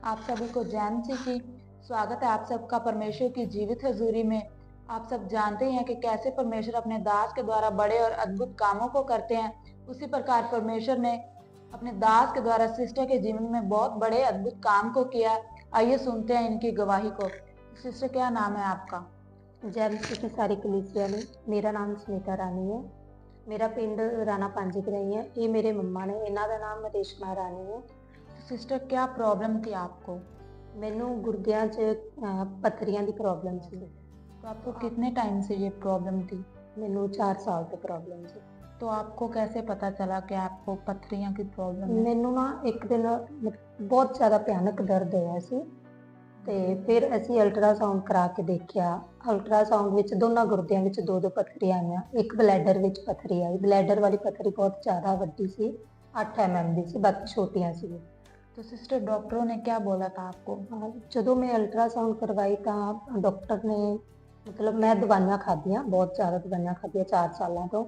आप सभी को जैन जी की स्वागत है आप सबका परमेश्वर की जीवित हजूरी में। आप सब जानते हैं कि कैसे परमेश्वर अपने दास के द्वारा बड़े और अद्भुत कामों को करते हैं। उसी प्रकार परमेश्वर ने अपने दास के द्वारा सिस्टर के जीवन में बहुत बड़े अद्भुत काम को किया। आइए सुनते हैं इनकी गवाही को। सिस्टर, क्या नाम है आपका? जय मसीह की सारी कलीसिया ने। मेरा नाम सुनीता रानी है। मेरा पिंड राणा पांजी गराई है। ये मेरे मम्मा ने, इन्हों का नाम रेशमा रानी है। सिस्टर, क्या प्रॉब्लम थी आपको? मैनू गुर्दियां च पत्थरियां की प्रॉब्लम सी। तो आपको कितने टाइम से ये प्रॉब्लम थी? मैनू 4 साल तो प्रॉब्लम सी। तो आपको कैसे पता चला कि आपको पत्थरियां की प्रॉब्लम है? मैनू ना एक दिन बहुत ज़्यादा भयानक दर्द होया सी ਤੇ ਫਿਰ ਅਸੀਂ ਅਲਟਰਾਸਾਊਂਡ ਕਰਾ ਕੇ ਦੇਖਿਆ। ਅਲਟਰਾਸਾਊਂਡ ਵਿੱਚ ਦੋਨਾਂ ਗੁਰਦਿਆਂ ਵਿੱਚ 2-2 ਪੱਥਰੀਆਂ ਆਈਆਂ। ਇੱਕ ਬਲੈਡਰ ਵਿੱਚ ਪੱਥਰੀ ਆਈ। ਬਲੈਡਰ ਵਾਲੀ ਪੱਥਰੀ ਬਹੁਤ ਜ਼ਿਆਦਾ ਵੱਡੀ ਸੀ, 8 mm ਦੀ ਸੀ, ਬਾਕੀ ਛੋਟੀਆਂ ਸੀ। तो सिस्टर, डॉक्टरों ने क्या बोला था आपको? ਜਦੋਂ ਮੈਂ ਅਲਟਰਾਸਾਊਂਡ ਕਰਵਾਈ ਤਾਂ ਡਾਕਟਰ ਨੇ ਮਤਲਬ ਮੈਂ ਦਵਾਈਆਂ ਖਾਧੀਆਂ, ਬਹੁਤ ਜ਼ਿਆਦਾ ਦਵਾਈਆਂ ਖਾਧੀਆਂ 4 ਸਾਲਾਂ ਤੋਂ।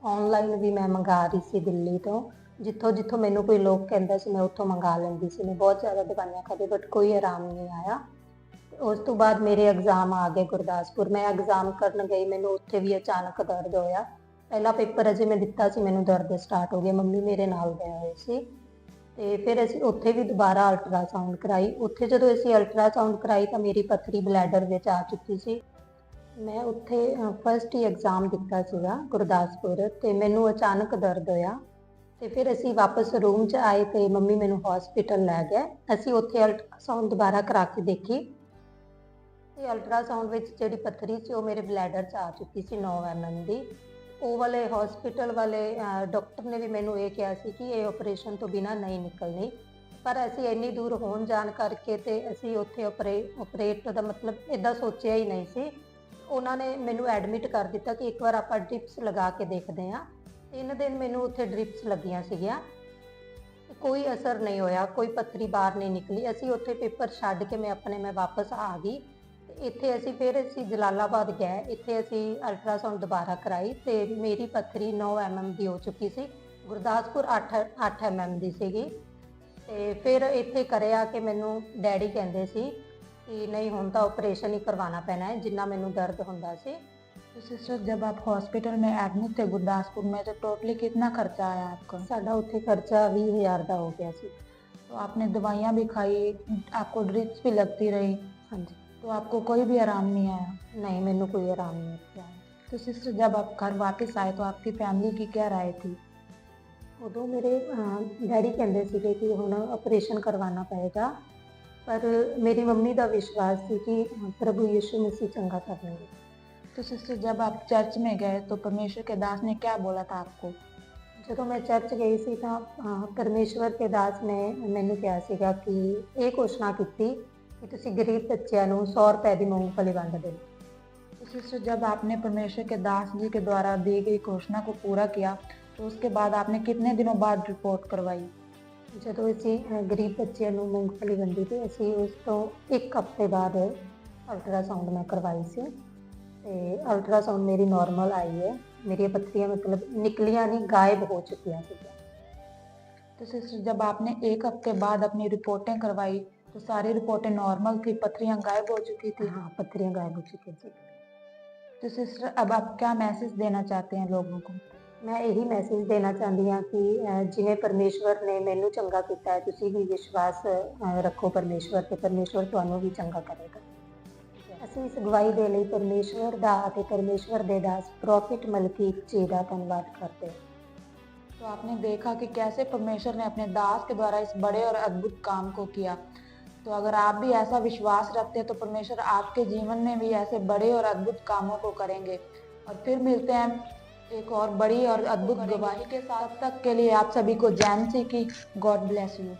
ਆਨਲਾਈਨ ਵੀ ਮੈਂ ਮੰਗਾ ਰਹੀ ਸੀ ਦਿੱਲੀ ਤੋਂ। ਜਿੱਥੋਂ ਮੈਨੂੰ ਕੋਈ ਲੋਕ ਕਹਿੰਦਾ ਸੀ ਮੈਂ ਉੱਥੋਂ ਮੰਗਾ ਲੈਂਦੀ ਸੀ। ਮੈਂ ਬਹੁਤ ਜ਼ਿਆਦਾ ਦਵਾਈਆਂ ਖਾਧੀ ਬਟ ਕੋਈ ਆਰਾਮ ਨਹੀਂ ਆਇਆ। ਉਸ ਤੋਂ ਬਾਅਦ ਮੇਰੇ ਐਗਜ਼ਾਮ ਆ ਗਏ ਗੁਰਦਾਸਪੁਰ। ਮੈਂ ਐਗਜ਼ਾਮ ਕਰਨ ਗਈ, ਮੈਨੂੰ ਉੱਥੇ ਵੀ ਅਚਾਨਕ ਦਰਦ ਹੋਇਆ। ਪਹਿਲਾ ਪੇਪਰ ਅਜੇ ਮੈਂ ਦਿੱਤਾ ਸੀ, ਮੈਨੂੰ ਦਰਦ ਸਟਾਰਟ ਹੋ ਗਿਆ। ਮੰਮੀ ਮੇਰੇ ਨਾਲ ਗਏ ਹੋਏ ਸੀ ਤੇ ਫਿਰ ਅਸੀਂ ਉੱਥੇ ਵੀ ਦੁਬਾਰਾ ਅਲਟਰਾਸਾਊਂਡ ਕਰਾਈ। ਉੱਥੇ ਜਦੋਂ ਅਸੀਂ ਅਲਟਰਾਸਾਊਂਡ ਕਰਾਈ ਤਾਂ ਮੇਰੀ ਪੱਥਰੀ ਬਲੈਡਰ ਵਿੱਚ ਆ ਚੁੱਕੀ ਸੀ। ਮੈਂ ਉੱਥੇ ਫਸਟ ਹੀ ਐਗਜ਼ਾਮ ਦਿੱਤਾ ਸੀਗਾ ਗੁਰਦਾਸਪੁਰ ਤੇ ਮੈਨੂੰ ਅਚਾਨਕ ਦਰਦ ਹੋਇਆ ਤੇ ਫਿਰ ਅਸੀਂ ਵਾਪਸ ਰੂਮ 'ਚ ਆਏ ਤੇ ਮੰਮੀ ਮੈਨੂੰ ਹਸਪੀਟਲ ਲੈ ਗਏ। ਅਸੀਂ ਉੱਥੇ ਅਲਟਰਾਸਾਊਂਡ ਦੁਬਾਰਾ ਕਰਾ ਕੇ ਦੇਖੀ ਤੇ ਅਲਟਰਾਸਾਊਂਡ ਵਿੱਚ ਜਿਹੜੀ ਪੱਥਰੀ ਸੀ ਉਹ ਮੇਰੇ ਬਲੈਡਰ 'ਚ ਆ ਚੁੱਕੀ ਸੀ 9 mm ਦੀ। ਉਹ ਵਾਲੇ ਹਸਪੀਟਲ ਵਾਲੇ ਡਾਕਟਰ ਨੇ ਵੀ ਮੈਨੂੰ ਇਹ ਕਿਹਾ ਸੀ ਕਿ ਇਹ ਆਪਰੇਸ਼ਨ ਤੋਂ ਬਿਨਾਂ ਨਹੀਂ ਨਿਕਲਣੀ, ਪਰ ਅਸੀਂ ਇੰਨੀ ਦੂਰ ਹੋਣ ਜਾਣ ਕਰਕੇ ਤੇ ਅਸੀਂ ਉੱਥੇ ਆਪਰੇਟ ਦਾ ਮਤਲਬ ਇੱਦਾਂ ਸੋਚਿਆ ਹੀ ਨਹੀਂ ਸੀ। ਉਹਨਾਂ ਨੇ ਮੈਨੂੰ ਐਡਮਿਟ ਕਰ ਦਿੱਤਾ ਕਿ ਇੱਕ ਵਾਰ ਆਪਾਂ ਡ੍ਰਿਪਸ ਲਗਾ ਕੇ ਦੇਖਦੇ ਹਾਂ। 3 ਦਿਨ ਮੈਨੂੰ ਉੱਥੇ ਡ੍ਰਿਪਸ ਲੱਗੀਆਂ ਸੀਗੀਆਂ, ਕੋਈ ਅਸਰ ਨਹੀਂ ਹੋਇਆ, ਕੋਈ ਪੱਥਰੀ ਬਾਹਰ ਨਹੀਂ ਨਿਕਲੀ। ਅਸੀਂ ਉੱਥੇ ਪੇਪਰ ਛੱਡ ਕੇ ਮੈਂ ਵਾਪਸ ਆ ਗਈ। ਇੱਥੇ ਅਸੀਂ ਜਲਾਲਾਬਾਦ ਗਏ। ਇੱਥੇ ਅਸੀਂ ਅਲਟਰਾਸਾਊਂਡ ਦੁਬਾਰਾ ਕਰਾਈ ਤੇ ਮੇਰੀ ਪੱਥਰੀ 9 mm ਦੀ ਹੋ ਚੁੱਕੀ ਸੀ। ਗੁਰਦਾਸਪੁਰ 8 mm ਦੀ ਸੀਗੀ। ਤੇ ਫਿਰ ਇੱਥੇ ਕਰਿਆ ਕਿ ਮੈਨੂੰ ਡੈਡੀ ਕਹਿੰਦੇ ਸੀ कि नहीं हुण तां ऑपरेशन ही करवाना पैना है, जिन्ना मैनू दर्द हुंदा सी। तो सिस्टर, जब आप हॉस्पिटल में एडमिट थे गुरदासपुर में, तो टोटली कितना खर्चा आया आपका? साडा उत्थे खर्चा 20,000 का हो गया सी। तो आपने दवाइयाँ भी खाई, आपको ड्रिप्स भी लगती रही? हाँ जी। तो आपको कोई भी आराम नहीं आया? नहीं, मैनू कोई आराम नहीं आया। तो सिस्टर, जब आप घर वापस आए तो आपकी फैमिली की क्या राय थी? उदों मेरे डैडी कहते थे कि हुण ऑपरेशन करवाना पएगा, पर मेरी मम्मी का विश्वास थी कि प्रभु यीशु मसीह चंगा कर लेंगे। तो सिस्टर, जब आप चर्च में गए तो परमेश्वर के दास ने क्या बोला था आपको? ਜਦੋਂ ਮੈਂ ਚਰਚ ਗਈ ਸੀ ਤਾਂ ਪਰਮੇਸ਼ਵਰ ਕੇ ਦਾਸ ਨੇ ਮੈਨੂੰ ਕਿਹਾ ਸੀਗਾ ਕਿ ਇਹ ਘੋਸ਼ਣਾ ਕੀਤੀ ਕਿ ਤੁਸੀਂ ਗਰੀਬ ਬੱਚਿਆਂ ਨੂੰ 100 रुपए ਦੀ ਮੂੰਗਫਲੀ ਵੰਡ ਦਿਓ। तो सिस्टर, जब आपने परमेश्वर के दास जी के द्वारा दी गई घोषणा को पूरा किया तो उसके बाद आपने कितने दिनों बाद रिपोर्ट करवाई? ਜਦੋਂ ਅਸੀਂ ਗਰੀਬ ਬੱਚਿਆਂ ਨੂੰ ਮੂੰਗਫਲੀ ਵੰਡੀ ਤੇ ਅਸੀਂ ਉਸ ਤੋਂ 1 ਹਫ਼ਤੇ ਬਾਅਦ ਅਲਟਰਾਸਾਊਂਡ ਮੈਂ ਕਰਵਾਈ ਸੀ ਤੇ ਅਲਟਰਾਸਾਊਂਡ ਮੇਰੀ ਨੋਰਮਲ ਆਈ ਹੈ। मेरी पत्थरियाँ मतलब निकलियाँ नहीं, गायब हो चुकी थी। तो सिस्टर, जब आपने 1 हफ्ते बाद अपनी रिपोर्टें करवाई तो सारी रिपोर्टें नॉर्मल थी, पत्थरियाँ गायब हो चुकी थी? हाँ, पत्थरियाँ गायब हो चुकी थी। तो सिस्टर, अब आप क्या मैसेज देना चाहते हैं लोगों को? मैं यही मैसेज देना चाहती हाँ कि जिवें परमेश्वर ने मैनू चंगा किया है, तुसीं भी विश्वास रखो परमेश्वर ते परमेश्वर तुहानू भी चंगा करेगा। ਅਸੀਂ ਇਸ ਗਵਾਹੀ ਦੇ ਲਈ ਪਰਮੇਸ਼ਵਰ ਦਾ ਅਤੇ ਪਰਮੇਸ਼ਵਰ ਦੇ दास प्रॉफिट मलकीत जी का धन्यवाद करते हैं। तो आपने देखा कि कैसे परमेश्वर ने अपने दास के द्वारा इस बड़े और अद्भुत काम को किया। तो अगर आप भी ऐसा विश्वास रखते हैं तो परमेश्वर आपके जीवन में भी ऐसे बड़े और अद्भुत कामों को करेंगे। और फिर मिलते हैं एक और बड़ी और अद्भुत गवाही के साथ। तब तक के लिए आप सभी को जैन सी की गॉड ब्लेस यू।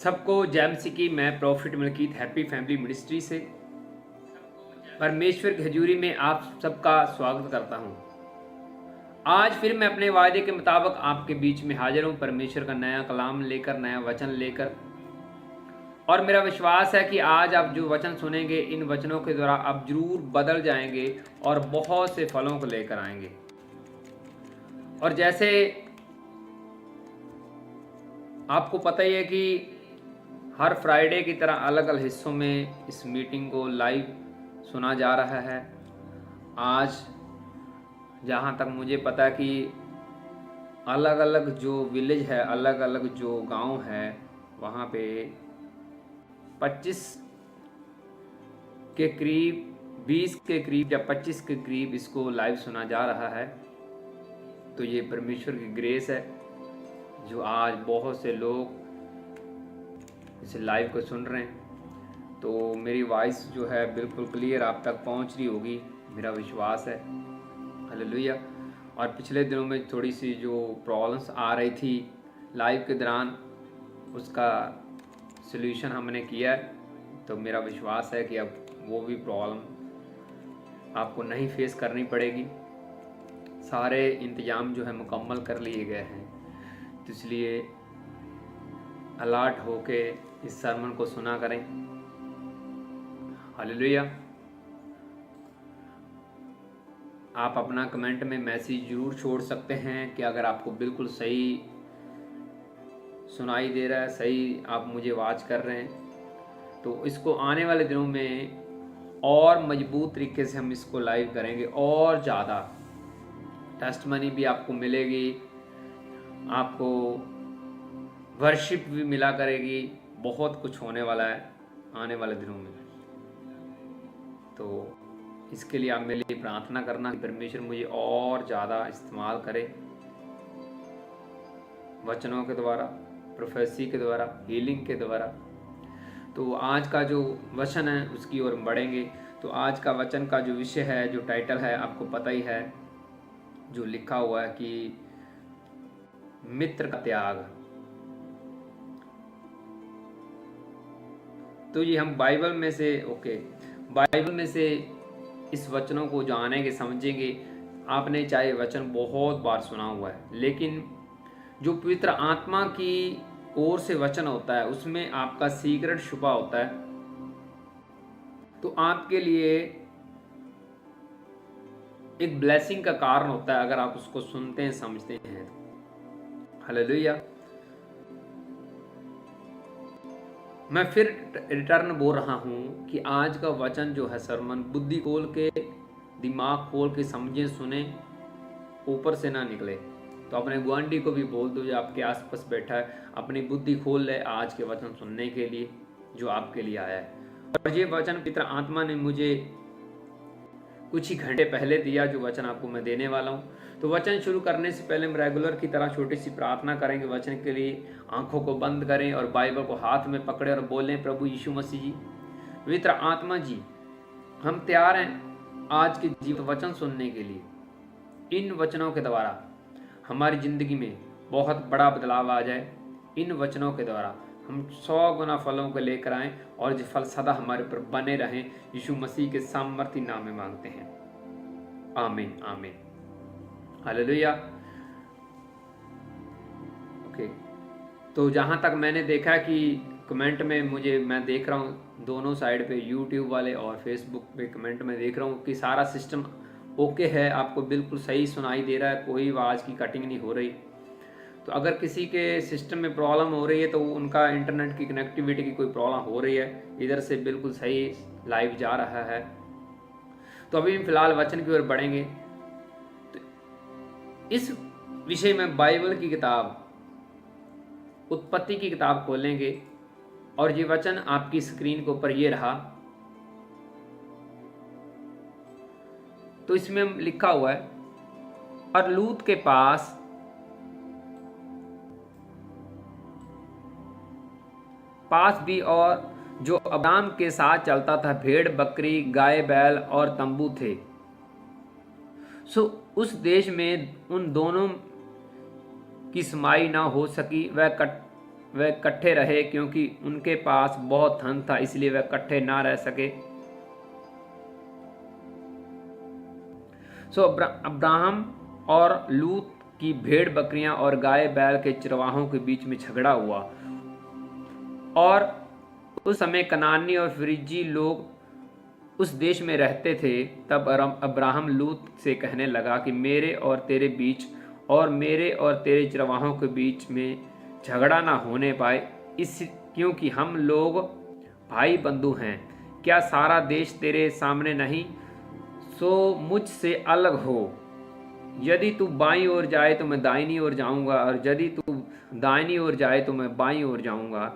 सबको जय मसीह की। मैं prophet Malkit happy family ministry से परमेश्वर की हजूरी में आप सबका स्वागत करता हूं। आज फिर मैं अपने वायदे के मुताबिक आपके बीच में हाजिर हूं, परमेश्वर का नया कलाम लेकर, नया वचन लेकर। और मेरा विश्वास है कि आज आप जो वचन सुनेंगे, इन वचनों के द्वारा आप जरूर बदल जाएंगे और बहुत से फलों को लेकर आएंगे। और जैसे आपको पता ही है कि हर फ्राइडे की तरह अलग अलग हिस्सों में इस मीटिंग को लाइव सुना जा रहा है। आज जहाँ तक मुझे पता है कि अलग अलग जो विलेज है, अलग अलग जो गांव है, वहाँ पे 25 के करीब, 20 के करीब या 25 के करीब इसको लाइव सुना जा रहा है। तो ये परमेश्वर की ग्रेस है जो आज बहुत से लोग इसे लाइव को सुन रहे हैं। तो मेरी वॉइस जो है बिल्कुल क्लियर आप तक पहुंच रही होगी, मेरा विश्वास है। हालेलुया। और पिछले दिनों में थोड़ी सी जो प्रॉब्लम्स आ रही थी लाइव के दौरान, उसका सलूशन हमने किया है। तो मेरा विश्वास है कि अब वो भी प्रॉब्लम आपको नहीं फेस करनी पड़ेगी। सारे इंतजाम जो है मुकम्मल कर लिए गए हैं। तो इसलिए अलर्ट होके इस सरमन को सुना करें। हालेलुया। आप अपना कमेंट में मैसेज जरूर छोड़ सकते हैं कि अगर आपको बिल्कुल सही सुनाई दे रहा है, सही आप मुझे आवाज कर रहे हैं। तो इसको आने वाले दिनों में और मजबूत तरीके से हम इसको लाइव करेंगे और ज़्यादा टेस्टमनी भी आपको मिलेगी, आपको वर्शिप भी मिला करेगी। बहुत कुछ होने वाला है आने वाले दिनों में। तो इसके लिए आप मेरे लिए प्रार्थना करना कि परमेश्वर मुझे और ज़्यादा इस्तेमाल करे, वचनों के द्वारा, प्रोफेसी के द्वारा, हीलिंग के द्वारा। तो आज का जो वचन है उसकी ओर बढ़ेंगे। तो आज का वचन का जो विषय है, जो टाइटल है, आपको पता ही है, जो लिखा हुआ है कि मित्र का त्याग। तो ये हम बाइबल में से इस वचनों को जानेंगे, समझेंगे। आपने चाहे वचन बहुत बार सुना हुआ है, लेकिन जो पवित्र आत्मा की ओर से वचन होता है उसमें आपका सीक्रेट छुपा होता है। तो आपके लिए एक ब्लेसिंग का कारण होता है अगर आप उसको सुनते हैं, समझते हैं। हालेलुया। मैं फिर रिटर्न बोल रहा हूँ कि आज का वचन जो है सरमन, बुद्धि खोल के, दिमाग खोल के समझें, सुने, ऊपर से ना निकले। तो अपने गुआंडी को भी बोल दो जो आपके आसपास बैठा है, अपनी बुद्धि खोल ले आज के वचन सुनने के लिए जो आपके लिए आया है। और ये वचन पवित्र आत्मा ने मुझे कुछ ही घंटे पहले दिया, जो वचन आपको मैं देने वाला हूँ। तो वचन शुरू करने से पहले हम रेगुलर की तरह छोटी सी प्रार्थना करेंगे वचन के लिए। आंखों को बंद करें और बाइबल को हाथ में पकड़े और बोलें, प्रभु यीशु मसीह जी, पवित्र आत्मा जी, हम तैयार हैं आज के जीवित वचन सुनने के लिए। इन वचनों के द्वारा हमारी जिंदगी में बहुत बड़ा बदलाव आ जाए। इन वचनों के द्वारा हम 100 गुना फलों को लेकर आएं और जो फल सदा हमारे ऊपर बने रहें। यीशु मसीह के सामर्थी नाम में मांगते हैं, आमीन आमीन। हालेलुया। ओके। तो जहाँ तक मैंने देखा कि कमेंट में मैं देख रहा हूँ दोनों साइड पे, यूट्यूब वाले और फेसबुक पे कमेंट में देख रहा हूँ कि सारा सिस्टम ओके है, आपको बिल्कुल सही सुनाई दे रहा है, कोई आवाज़ की कटिंग नहीं हो रही। तो अगर किसी के सिस्टम में प्रॉब्लम हो रही है तो उनका इंटरनेट की कनेक्टिविटी की कोई प्रॉब्लम हो रही है, इधर से बिल्कुल सही लाइव जा रहा है। तो अभी हम फिलहाल वचन की ओर बढ़ेंगे। तो इस विषय में बाइबल की किताब, उत्पत्ति की किताब खोलेंगे और ये वचन आपकी स्क्रीन के ऊपर ये रहा। तो इसमें लिखा हुआ है, और लूत के पास भी और जो अब्राम के साथ चलता था भेड़ बकरी गाय बैल और तंबू थे। सो उस देश में उन दोनों की समाई ना हो सकी, वह वह इकट्ठे रहे, क्योंकि उनके पास बहुत धन था, इसलिए वह इकट्ठे ना रह सके। सो अब्राहम और लूत की भेड़ बकरियां और गाय बैल के चरवाहों के बीच में झगड़ा हुआ। और उस समय कनानी और फ्रिजी लोग उस देश में रहते थे। तब अब्राहम लूत से कहने लगा कि मेरे और तेरे बीच और मेरे और तेरे चरवाहों के बीच में झगड़ा ना होने पाए, इस क्योंकि हम लोग भाई बंधु हैं। क्या सारा देश तेरे सामने नहीं? सो मुझसे अलग हो। यदि तू बाईं ओर जाए तो मैं दाहिनी ओर जाऊंगा, और यदि तू दाहिनी ओर जाए तो मैं बाईं ओर जाऊंगा।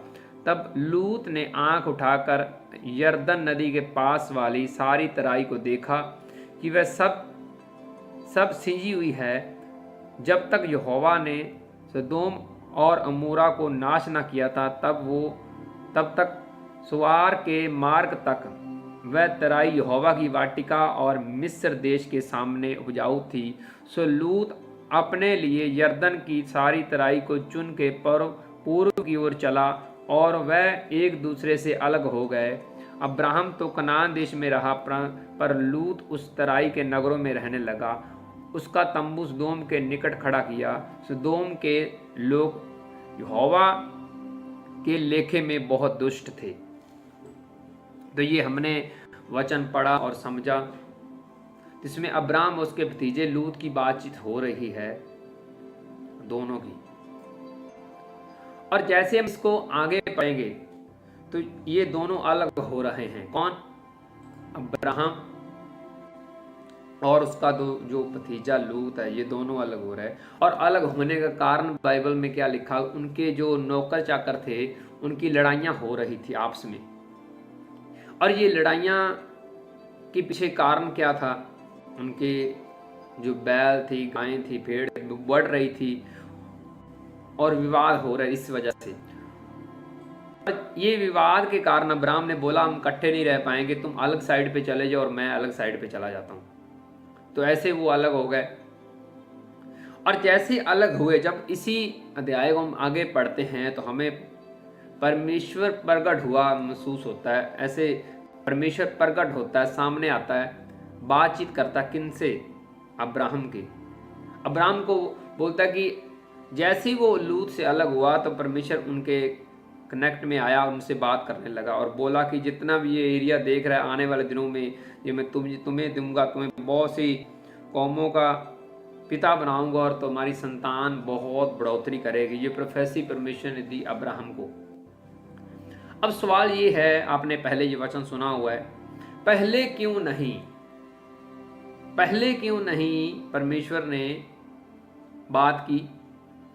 तब लूत ने आंख उठाकर यरदन नदी के पास वाली सारी तराई को देखा कि वह सब सिंजी हुई है, जब तक यहोवा ने सदोम और अमोरा को नाश न किया था। तब तक सुआर के मार्ग तक वह तराई यहोवा की वाटिका और मिस्र देश के सामने उपजाऊ थी। सो लूत अपने लिए यरदन की सारी तराई को चुन के पूर्व की ओर चला, और वह एक दूसरे से अलग हो गए। अब्राहम तो कनान देश में रहा, पर लूत उस तराई के नगरों में रहने लगा। उसका तंबू सदोम के निकट खड़ा किया। सदोम के लोग यहोवा के लेखे में बहुत दुष्ट थे। तो ये हमने वचन पढ़ा और समझा, जिसमें अब्राहम और उसके भतीजे लूत की बातचीत हो रही है, दोनों की। और जैसे हम इसको आगे पढ़ेंगे तो ये दोनों अलग हो रहे हैं। कौन? अब्राहम और उसका जो भतीजा लूत है, ये दोनों अलग हो रहे हैं। और अलग होने का कारण बाइबल में क्या लिखा? उनके जो नौकर चाकर थे, उनकी लड़ाइयाँ हो रही थी आपस में। और ये लड़ाइयाँ के पीछे कारण क्या था? उनके जो बैल थी, गायें थी, भेड़ बढ़ रही थी और विवाद हो रहा है इस वजह से। ये विवाद के कारण अब्राहम ने बोला हम इकट्ठे नहीं रह पाएंगे, तुम अलग साइड पे चले जाओ और मैं अलग साइड पे चला जाता हूं। तो ऐसे वो अलग हो गए। और जैसे अलग हुए, जब इसी अध्याय को हम आगे पढ़ते हैं तो हमें परमेश्वर प्रकट हुआ महसूस होता है। ऐसे परमेश्वर प्रकट होता है, सामने आता है, बातचीत करता किनसे? अब्राहम की। अब्राहम को बोलता कि जैसे ही वो लूत से अलग हुआ तो परमेश्वर उनके कनेक्ट में आया, उनसे बात करने लगा और बोला कि जितना भी ये एरिया देख रहा है, आने वाले दिनों में ये मैं तुम्हें दूंगा, तुम्हें बहुत सी कौमों का पिता बनाऊंगा और तुम्हारी संतान बहुत बढ़ोतरी करेगी। ये प्रोफेसी परमेश्वर ने दी अब्राहम को। अब सवाल ये है, आपने पहले ये वचन सुना हुआ है, पहले क्यों नहीं परमेश्वर ने बात की?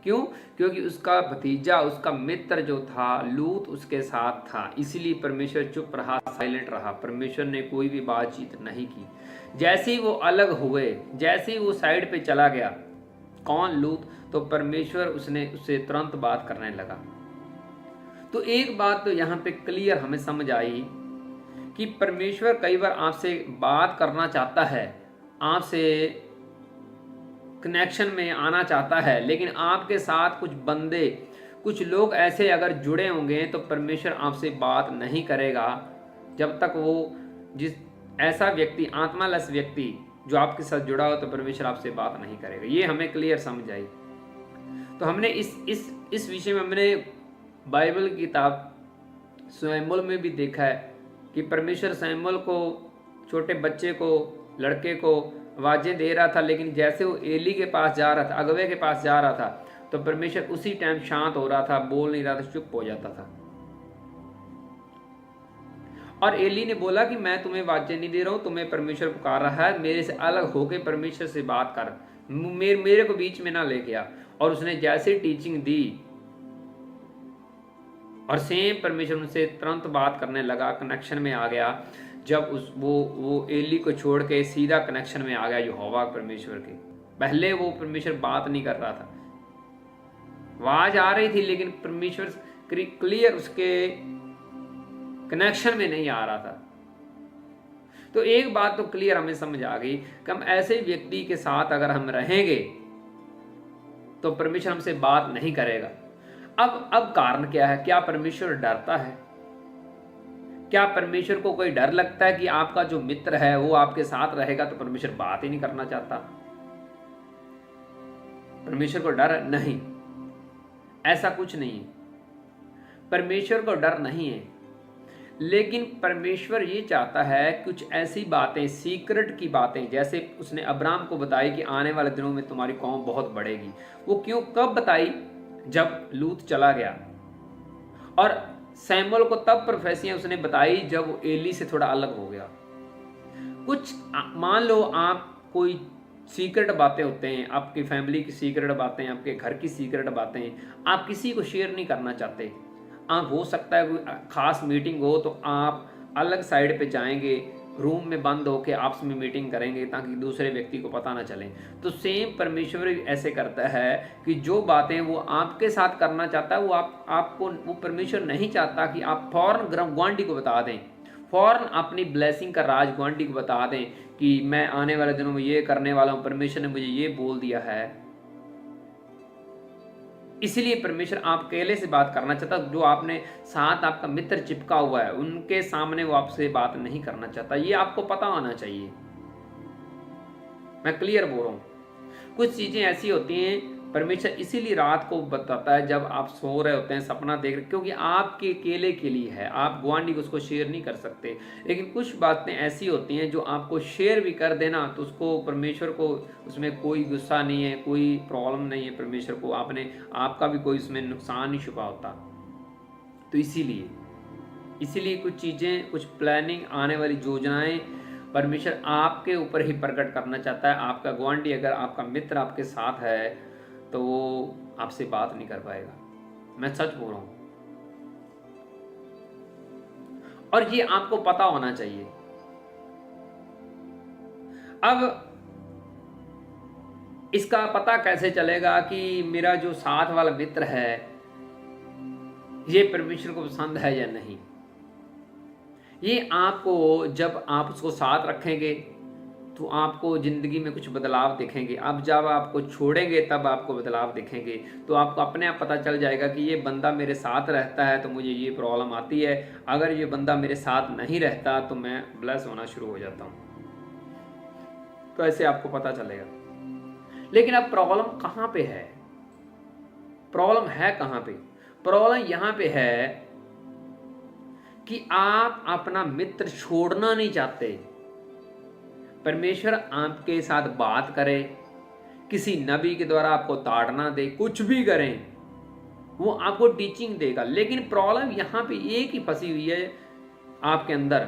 क्यों? क्योंकि उसका भतीजा, उसका मित्र जो था लूत, उसके साथ था, इसलिए परमेश्वर चुप रहा, साइलेंट रहा। परमेश्वर ने कोई भी बातचीत नहीं की। जैसे ही वो अलग हुए, जैसे ही वो साइड पे चला गया, कौन? लूत, तो परमेश्वर उससे तुरंत बात करने लगा। तो एक बात तो यहाँ पे क्लियर हमें समझ आई कि परमेश्वर कई बार आपसे बात करना चाहता है, आपसे कनेक्शन में आना चाहता है, लेकिन आपके साथ कुछ बंदे, कुछ लोग ऐसे अगर जुड़े होंगे तो परमेश्वर आपसे बात नहीं करेगा जब तक वो ऐसा व्यक्ति, आत्मालस व्यक्ति जो आपके साथ जुड़ा हो, तो परमेश्वर आपसे बात नहीं करेगा। ये हमें क्लियर समझ आई। तो हमने इस विषय में हमने बाइबल की किताब शमूएल में भी देखा है कि परमेश्वर शमूएल को, छोटे बच्चे को, लड़के को आवाजें दे रहा था, लेकिन जैसे वो एली के पास जा रहा था, अगवे के पास जा रहा था, तो परमेश्वर उसी टाइम शांत हो रहा था, बोल नहीं रहा था, चुप हो जाता था। और एली ने बोला कि मैं तुम्हें आवाजें नहीं दे रहा हूं, तुम्हें परमेश्वर पुकार रहा है, मेरे से अलग होकर परमेश्वर से बात कर, मेरे को बीच में ना लेके आ। और उसने जैसे टीचिंग दी और सेम परमेश्वर उनसे तुरंत बात करने लगा, कनेक्शन में आ गया। जब वो एली को छोड़ के सीधा कनेक्शन में आ गया यहोवा परमेश्वर के। पहले वो परमेश्वर बात नहीं कर रहा था, आवाज आ रही थी लेकिन परमेश्वर क्लियर उसके कनेक्शन में नहीं आ रहा था। तो एक बात तो क्लियर हमें समझ आ गई कि हम ऐसे व्यक्ति के साथ अगर हम रहेंगे तो परमेश्वर हमसे बात नहीं करेगा। अब कारण क्या है? क्या परमेश्वर डरता है? क्या परमेश्वर को कोई डर लगता है कि आपका जो मित्र है वो आपके साथ रहेगा तो परमेश्वर बात ही नहीं करना चाहता? परमेश्वर को डर नहीं, ऐसा कुछ नहीं है। परमेश्वर को डर नहीं है, लेकिन परमेश्वर ये चाहता है कुछ ऐसी बातें, सीक्रेट की बातें, जैसे उसने अब्राहम को बताई कि आने वाले दिनों में तुम्हारी कौम बहुत बढ़ेगी। वो क्यों, कब बताई? जब लूत चला गया। और सैमुअल को तब प्रोफेसियां उसने बताई जब वो एली से थोड़ा अलग हो गया। कुछ मान लो आप कोई सीक्रेट बातें होते हैं, आपकी फैमिली की सीक्रेट बातें, आपके घर की सीक्रेट बातें आप किसी को शेयर नहीं करना चाहते। आप, हो सकता है कोई खास मीटिंग हो तो आप अलग साइड पे जाएंगे, रूम में बंद होकर आपस में मीटिंग करेंगे ताकि दूसरे व्यक्ति को पता ना चले। तो सेम परमेश्वर भी ऐसे करता है कि जो बातें वो आपके साथ करना चाहता है वो आपको, वो परमेश्वर नहीं चाहता कि आप फौरन गुआंढी को बता दें, फौरन अपनी ब्लेसिंग का राज गुआंढी को बता दें कि मैं आने वाले दिनों में ये करने वाला हूं, परमेश्वर ने मुझे ये बोल दिया है। इसलिए परमेश्वर आप अकेले से बात करना चाहता, जो आपने साथ आपका मित्र चिपका हुआ है उनके सामने वो आपसे बात नहीं करना चाहता। ये आपको पता होना चाहिए, मैं क्लियर बोल रहा हूं। कुछ चीजें ऐसी होती हैं परमेश्वर इसीलिए रात को बताता है जब आप सो रहे होते हैं, सपना देख रहे, क्योंकि आपके अकेले के लिए है, आप गुआंढी को उसको शेयर नहीं कर सकते। लेकिन कुछ बातें ऐसी होती हैं जो आपको शेयर भी कर देना तो उसको परमेश्वर को उसमें कोई गुस्सा नहीं है, कोई प्रॉब्लम नहीं है। परमेश्वर को आपका भी कोई उसमें नुकसान नहीं छुपा होता। तो इसीलिए कुछ चीज़ें, कुछ प्लानिंग, आने वाली योजनाएं परमेश्वर आपके ऊपर ही प्रकट करना चाहता है। आपका गुआंढी, अगर आपका मित्र आपके साथ है तो वो आपसे बात नहीं कर पाएगा, मैं सच बोल रहा हूं। और ये आपको पता होना चाहिए। अब इसका पता कैसे चलेगा कि मेरा जो साथ वाला मित्र है ये परमेश्वर को पसंद है या नहीं? ये आपको, जब आप उसको साथ रखेंगे तो आपको ज़िंदगी में कुछ बदलाव दिखेंगे। अब जब आपको छोड़ेंगे तब आपको बदलाव दिखेंगे। तो आपको अपने आप पता चल जाएगा कि ये बंदा मेरे साथ रहता है तो मुझे ये प्रॉब्लम आती है, अगर ये बंदा मेरे साथ नहीं रहता तो मैं ब्लेस होना शुरू हो जाता हूँ। तो ऐसे आपको पता चलेगा। लेकिन अब प्रॉब्लम कहाँ पे है? प्रॉब्लम है कहाँ पे? प्रॉब्लम यहाँ पे है कि आप अपना मित्र छोड़ना नहीं चाहते। परमेश्वर आपके साथ बात करे, किसी नबी के द्वारा आपको ताड़ना दे, कुछ भी करें, वो आपको टीचिंग देगा। लेकिन प्रॉब्लम यहाँ पे एक ही फंसी हुई है आपके अंदर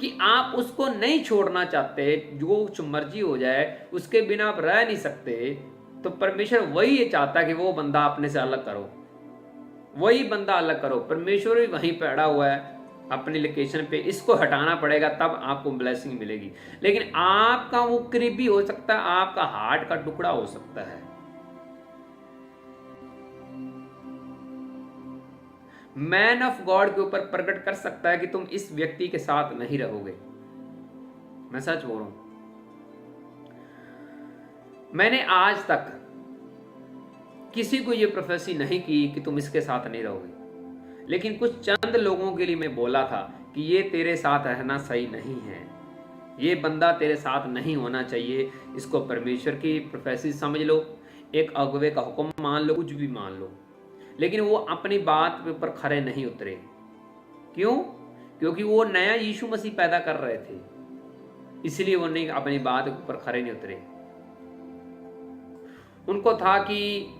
कि आप उसको नहीं छोड़ना चाहते, जो कुछ मर्जी हो जाए उसके बिना आप रह नहीं सकते। तो परमेश्वर वही ये चाहता है कि वो बंदा अपने से अलग करो, वही बंदा अलग करो। परमेश्वर भी वहीं पे अड़ा हुआ है अपनी लोकेशन पे, इसको हटाना पड़ेगा तब आपको ब्लेसिंग मिलेगी। लेकिन आपका वो करीबी हो सकता है, आपका हार्ट का टुकड़ा हो सकता है। मैन ऑफ गॉड के ऊपर प्रकट कर सकता है कि तुम इस व्यक्ति के साथ नहीं रहोगे। मैं सच बोल रहा हूं। मैंने आज तक किसी को यह प्रोफेसी नहीं की कि तुम इसके साथ नहीं रहोगे, लेकिन कुछ चंद लोगों के लिए मैं बोला था कि ये तेरे साथ रहना सही नहीं है, ये बंदा तेरे साथ नहीं होना चाहिए। इसको परमेश्वर की प्रोफेसी समझ लो, एक अगुवे का हुक्म मान लो, कुछ भी मान लो। लेकिन वो अपनी बात के ऊपर खरे नहीं उतरे। क्यों? क्योंकि वो नया यीशु मसीह पैदा कर रहे थे, इसलिए वो नहीं, अपनी बात के ऊपर खरे नहीं उतरे। उनको था कि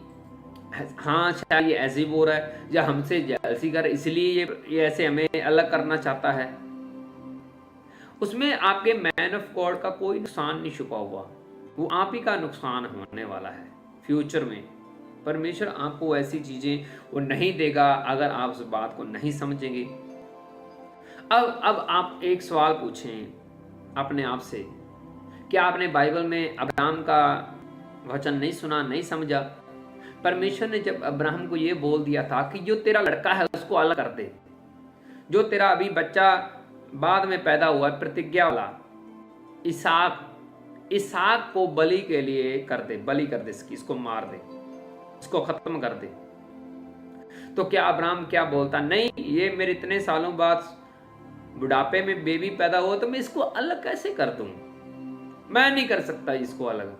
हाँ शायद ये ऐसे ही बोल रहा है या हमसे जैसी कर, इसलिए ये ऐसे हमें अलग करना चाहता है। उसमें आपके मैन ऑफ गॉड का कोई नुकसान नहीं छुपा हुआ, वो आप ही का नुकसान होने वाला है फ्यूचर में। परमेश्वर आपको ऐसी चीजें वो नहीं देगा अगर आप उस बात को नहीं समझेंगे। अब आप एक सवाल पूछें अपने आप से, क्या आपने बाइबल में अब्राहम का वचन नहीं सुना, नहीं समझा? परमेश्वर ने जब अब्राहम को ये बोल दिया था कि जो तेरा लड़का है उसको अलग कर दे, जो तेरा अभी बच्चा बाद में पैदा हुआ है प्रतिज्ञा वाला इसहाक को बलि के लिए कर दे, बलि कर दे, इसको मार दे, इसको खत्म कर दे। तो क्या अब्राहम क्या बोलता, नहीं ये मेरे इतने सालों बाद बुढ़ापे में बेबी पैदा हुआ तो मैं इसको अलग कैसे कर दूं, मैं नहीं कर सकता इसको अलग,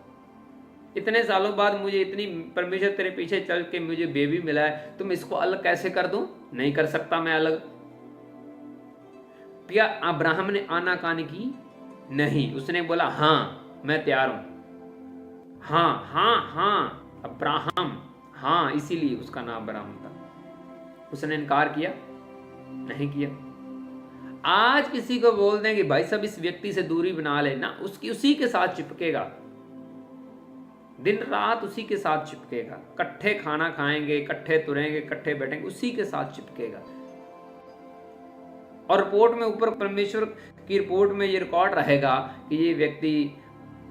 इतने सालों बाद मुझे इतनी, परमेश्वर तेरे पीछे चल के मुझे बेबी मिला है तो मैं इसको अलग कैसे कर दूं, नहीं कर सकता मैं अलग। क्या अब्राहम ने आनाकानी की? नहीं, उसने बोला हाँ मैं तैयार हूं, हाँ हाँ हाँ अब्राहम, हाँ, इसीलिए उसका नाम अब्राहम था। उसने इनकार किया? नहीं किया। आज किसी को बोल दें कि भाई साहब इस व्यक्ति से दूरी बना ले ना, उसकी उसी के साथ चिपकेगा, दिन रात उसी के साथ चिपकेगा, इकट्ठे खाना खाएंगे, इकट्ठे तुरेंगे, इकट्ठे बैठेंगे, उसी के साथ चिपकेगा। और रिपोर्ट में ऊपर परमेश्वर की रिपोर्ट में ये रिकॉर्ड रहेगा कि ये व्यक्ति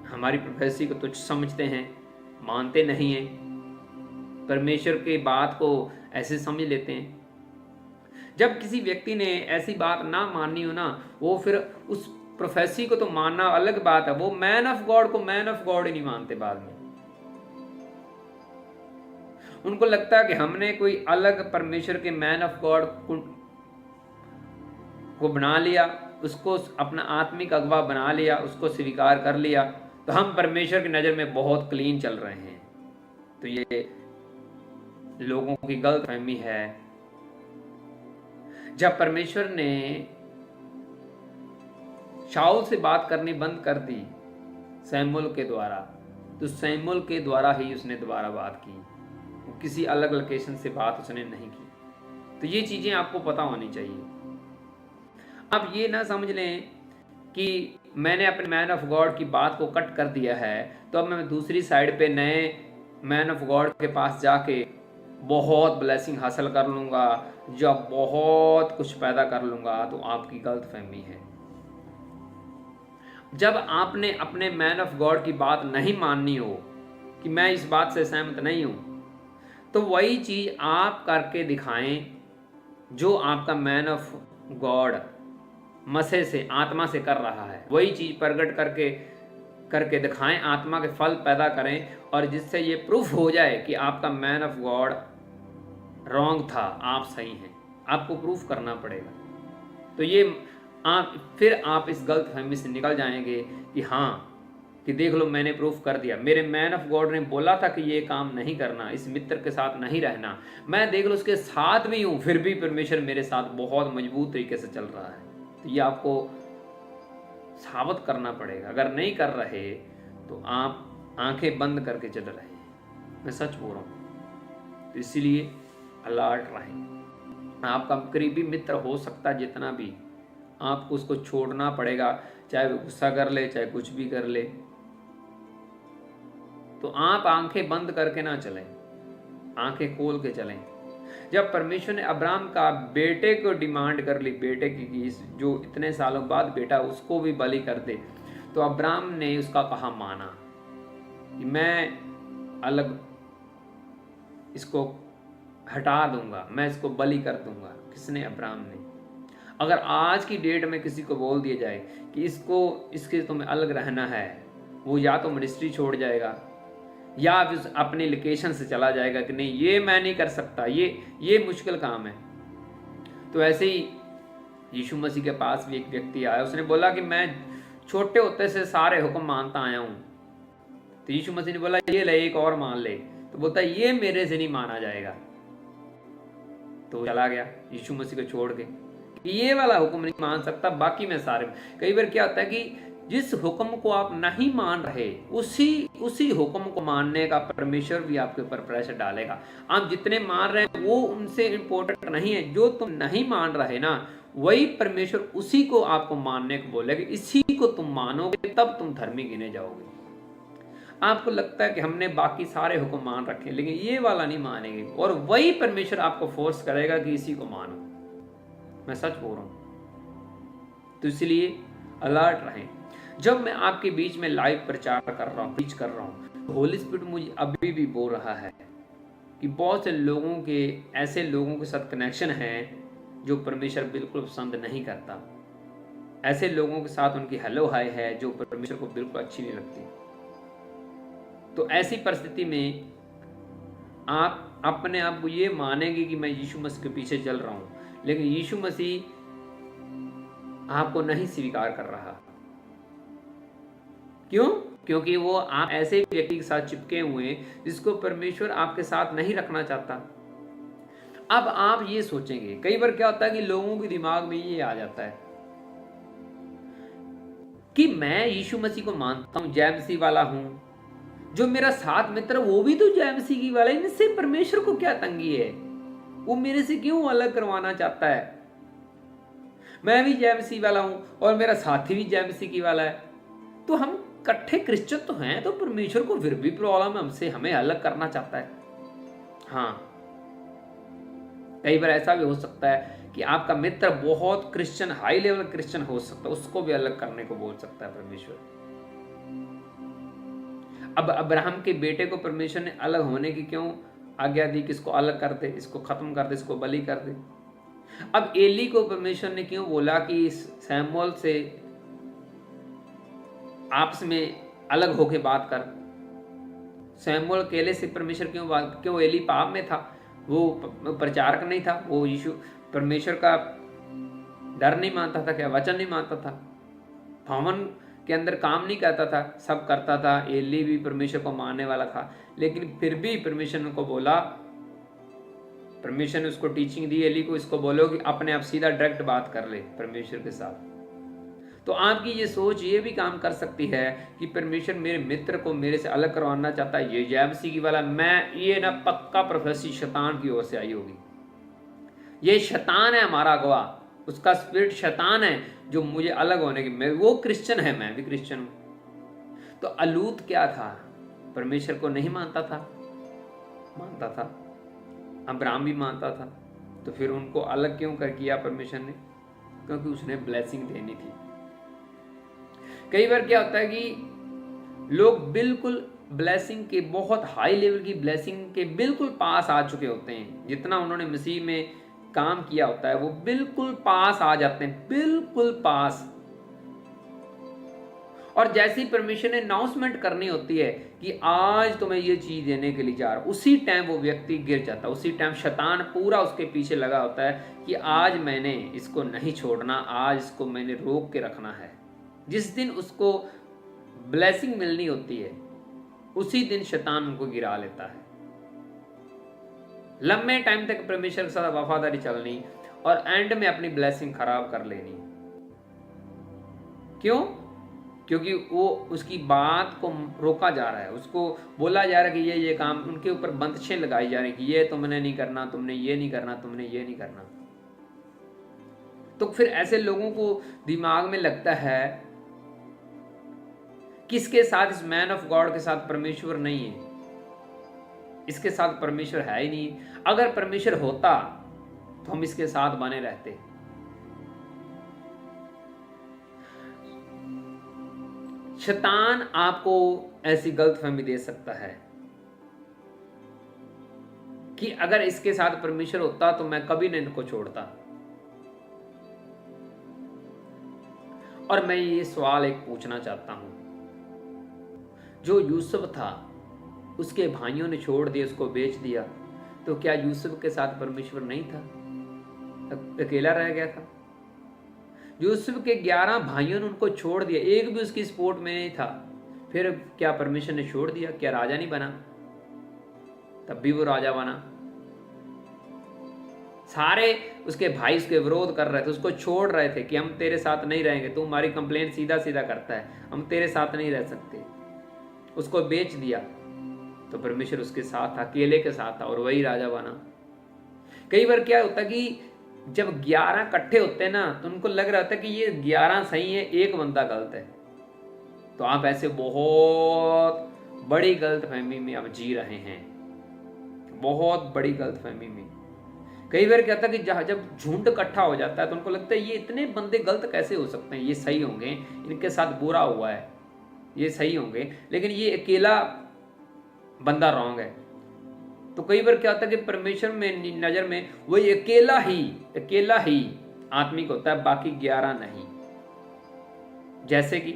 हमारी प्रोफेसी को तुच्छ समझते हैं, मानते नहीं हैं, परमेश्वर की बात को ऐसे समझ लेते हैं। जब किसी व्यक्ति ने ऐसी बात ना माननी हो ना, वो फिर उस प्रोफेसी को तो मानना अलग बात है, वो मैन ऑफ गॉड को मैन ऑफ गॉड ही नहीं मानते। बाद में उनको लगता है कि हमने कोई अलग परमेश्वर के मैन ऑफ गॉड को बना लिया, उसको अपना आत्मिक अगवा बना लिया, उसको स्वीकार कर लिया, तो हम परमेश्वर की नज़र में बहुत क्लीन चल रहे हैं। तो ये लोगों की गलत फहमी है। जब परमेश्वर ने शाऊल से बात करनी बंद कर दी सैमुअल के द्वारा, तो सैमुअल के द्वारा ही उसने दोबारा बात की, किसी अलग लोकेशन से बात उसने नहीं की। तो ये चीज़ें आपको पता होनी चाहिए। आप ये ना समझ लें कि मैंने अपने मैन ऑफ गॉड की बात को कट कर दिया है तो अब मैं दूसरी साइड पे नए मैन ऑफ गॉड के पास जाके बहुत ब्लेसिंग हासिल कर लूँगा, जब बहुत कुछ पैदा कर लूँगा, तो आपकी गलत फहमी है। जब आपने अपने मैन ऑफ गॉड की बात नहीं माननी हो कि मैं इस बात से सहमत नहीं हूँ, तो वही चीज़ आप करके दिखाएं जो आपका मैन ऑफ गॉड मसे से, आत्मा से कर रहा है। वही चीज़ प्रकट करके दिखाएं, आत्मा के फल पैदा करें, और जिससे ये प्रूफ हो जाए कि आपका मैन ऑफ गॉड रॉन्ग था, आप सही हैं। आपको प्रूफ करना पड़ेगा। तो ये फिर आप इस गलत फहमी से निकल जाएंगे कि हाँ, कि देख लो मैंने प्रूफ कर दिया, मेरे मैन ऑफ गॉड ने बोला था कि ये काम नहीं करना, इस मित्र के साथ नहीं रहना, मैं देख लो उसके साथ भी हूँ, फिर भी परमेश्वर मेरे साथ बहुत मजबूत तरीके से चल रहा है। तो ये आपको साबित करना पड़ेगा। अगर नहीं कर रहे तो आप आंखें बंद करके चल रहे हैं, मैं सच बोल रहा हूँ। तो इसीलिए अलर्ट रहें। आपका करीबी मित्र हो सकता जितना भी, आपको उसको छोड़ना पड़ेगा, चाहे वो गुस्सा कर ले, चाहे कुछ भी कर ले। तो आप आंखें बंद करके ना चलें, आंखें खोल के चलें। जब परमेश्वर ने अब्राहम का बेटे को डिमांड कर ली, बेटे की जो इतने सालों बाद बेटा उसको भी बलि कर दे, तो अब्राहम ने उसका कहा माना कि मैं अलग इसको हटा दूंगा, मैं इसको बलि कर दूंगा। किसने? अब्राहम ने। अगर आज की डेट में किसी को बोल दिया जाए कि इसके तुम्हें अलग रहना है, वो या तो मिनिस्ट्री छोड़ जाएगा या फिर अपनी लोकेशन से चला जाएगा कि नहीं ये मैं नहीं कर सकता, ये मुश्किल काम है। तो ऐसे ही यीशु मसीह के पास भी एक व्यक्ति आया, उसने बोला कि मैं छोटे होते से सारे हुक्म मानता आया हूँ। तो यीशु मसीह ने बोला ये ले, एक और मान ले। तो बोलता ये मेरे से नहीं माना जाएगा। तो चला गया यीशु मसीह को छोड़ के, ये वाला हुक्म नहीं मान सकता, बाकी मैं सारे। कई बार क्या होता है कि जिस हुक्म को आप नहीं मान रहे उसी हुक्म को मानने का परमेश्वर भी आपके ऊपर प्रेशर डालेगा। आप जितने मान रहे हैं वो उनसे इम्पोर्टेंट नहीं है, जो तुम नहीं मान रहे ना वही परमेश्वर उसी को आपको मानने को बोलेगा। इसी को तुम मानोगे तब तुम धर्मी गिने जाओगे। आपको लगता है कि हमने बाकी सारे हुक्म मान रखे लेकिन ये वाला नहीं मानेंगे, और वही परमेश्वर आपको फोर्स करेगा कि इसी को मानो। मैं सच बोल रहा हूं। तो इसलिए अलर्ट रहें। जब मैं आपके बीच में लाइव प्रचार कर रहा हूँ, प्रीच कर रहा हूँ, तो होली स्पिरिट मुझे अभी भी बोल रहा है कि बहुत से लोगों के, ऐसे लोगों के साथ कनेक्शन है जो परमेश्वर बिल्कुल पसंद नहीं करता। ऐसे लोगों के साथ उनकी हेलो हाय है जो परमेश्वर को बिल्कुल अच्छी नहीं लगती। तो ऐसी परिस्थिति में आप अपने आप को ये मानेंगे कि मैं यीशु मसीह के पीछे चल रहा हूं, लेकिन यीशु मसीह आपको नहीं स्वीकार कर रहा। क्यों? क्योंकि वो आप ऐसे व्यक्ति के साथ चिपके हुए हैं जिसको परमेश्वर आपके साथ नहीं रखना चाहता। अब आप ये सोचेंगे, कई बार क्या होता है कि लोगों के दिमाग में ये आ जाता है कि मैं यीशु मसीह को मानता हूं, जय मसीह वाला हूं, जो मेरा साथ मित्र वो भी तो जय मसीह की वाला है, इनसे परमेश्वर को क्या तंगी है, वो मेरे से क्यों अलग करवाना चाहता है? मैं भी जय मसीह वाला हूं और मेरा साथी भी जय मसीह की वाला है, तो हम इकट्ठे क्रिश्चियन तो हैं, तो परमेश्वर को फिर भी प्रॉब्लम है, हमसे हमें अलग करना चाहता है। हाँ, कई बार ऐसा भी हो सकता है कि आपका मित्र बहुत क्रिश्चियन, हाई लेवल क्रिश्चियन हो सकता है, उसको भी अलग करने को बोल सकता है परमेश्वर। अब अब्राहम के बेटे को परमेश्वर ने अलग होने की क्यों आज्ञा दी कि इसको अलग कर दे, इसको खत्म कर दे, इसको बलि कर दे? अब एली को परमेश्वर ने क्यों बोला कि सैमुअल से आपस में अलग होके बात कर? सैमुअल अकेले से परमेश्वर क्यों एली पाप में था, वो प्रचारक नहीं था, वो यीशु परमेश्वर का डर नहीं मानता था, क्या वचन नहीं मानता था, भवन के अंदर काम नहीं करता था, सब करता था। एली भी परमेश्वर को मानने वाला था, लेकिन फिर भी परमेश्वर ने को बोला, परमेश्वर ने उसको टीचिंग दी एली को, इसको बोलो कि अपने आप सीधा डायरेक्ट बात कर ले परमेश्वर के साथ। तो आपकी ये सोच ये भी काम कर सकती है कि परमेश्वर मेरे मित्र को मेरे से अलग करवाना चाहता है, ये जय मसीह की वाला, मैं ये ना पक्का प्रोफेसी शैतान की ओर से आई होगी, ये शैतान है हमारा गवाह, उसका स्पिरिट शैतान है जो मुझे अलग होने की, मैं वो क्रिश्चियन है, मैं भी क्रिश्चियन हूं। तो अलूत क्या था? परमेश्वर को नहीं मानता था? मानता था। अब्राहम भी मानता था, तो फिर उनको अलग क्यों कर किया परमेश्वर ने? क्योंकि उसने ब्लेसिंग देनी थी। कई बार क्या होता है कि लोग बिल्कुल ब्लेसिंग के, बहुत हाई लेवल की ब्लेसिंग के बिल्कुल पास आ चुके होते हैं, जितना उन्होंने मसीह में काम किया होता है वो बिल्कुल पास आ जाते हैं, बिल्कुल पास। और जैसी परमेश्वर ने अनाउंसमेंट करनी होती है कि आज तो मैं ये चीज देने के लिए जा रहा हूं, उसी टाइम वो व्यक्ति गिर जाता है, उसी टाइम शैतान पूरा उसके पीछे लगा होता है कि आज मैंने इसको नहीं छोड़ना, आज इसको मैंने रोक के रखना है। जिस दिन उसको ब्लेसिंग मिलनी होती है उसी दिन शैतान उनको गिरा लेता है। लंबे टाइम तक परमेश्वर के साथ वफादारी चलनी और एंड में अपनी ब्लेसिंग खराब कर लेनी। क्यों? क्योंकि वो उसकी बात को रोका जा रहा है, उसको बोला जा रहा है कि ये काम, उनके ऊपर बंदिशें लगाई जा रही कि ये तुमने नहीं करना, तुमने ये नहीं करना, तुमने ये नहीं करना। तो फिर ऐसे लोगों को दिमाग में लगता है किसके साथ, इस मैन ऑफ गॉड के साथ परमेश्वर नहीं है, इसके साथ परमेश्वर है ही नहीं। अगर परमेश्वर होता तो हम इसके साथ बने रहते। शैतान आपको ऐसी गलतफहमी दे सकता है कि अगर इसके साथ परमेश्वर होता तो मैं कभी नहीं इनको छोड़ता। और मैं ये सवाल एक पूछना चाहता हूं, जो यूसुफ था उसके भाइयों ने छोड़ दिया, उसको बेच दिया, तो क्या यूसुफ के साथ परमेश्वर नहीं था, अकेला रह गया था? यूसुफ के 11 भाइयों ने उनको छोड़ दिया, एक भी उसकी सपोर्ट में नहीं था, फिर क्या परमेश्वर ने छोड़ दिया? क्या राजा नहीं बना? तब भी वो राजा बना। सारे उसके भाई उसके विरोध कर रहे थे, उसको छोड़ रहे थे कि हम तेरे साथ नहीं रहेंगे, तू हमारी कंप्लेंट सीधा सीधा करता है, हम तेरे साथ नहीं रह सकते। उसको बेच दिया तो परमेश्वर उसके साथ था, अकेले के साथ था, और वही राजा बना। कई बार क्या होता कि जब 11 इकट्ठे होते हैं ना, तो उनको लग रहा था कि ये 11 सही है, एक बंदा गलत है। तो आप ऐसे बहुत बड़ी गलतफहमी में अब जी रहे हैं, बहुत बड़ी गलतफहमी में। कई बार क्या होता है कि जब झुंड इकट्ठा हो जाता है तो उनको लगता है ये इतने बंदे गलत कैसे हो सकते हैं, ये सही होंगे, इनके साथ बुरा हुआ है, ये सही होंगे, लेकिन ये अकेला बंदा रॉन्ग है। तो कई बार क्या होता है कि परमेश्वर में नजर में वही अकेला ही आत्मिक होता है, बाकी 11 नहीं। जैसे कि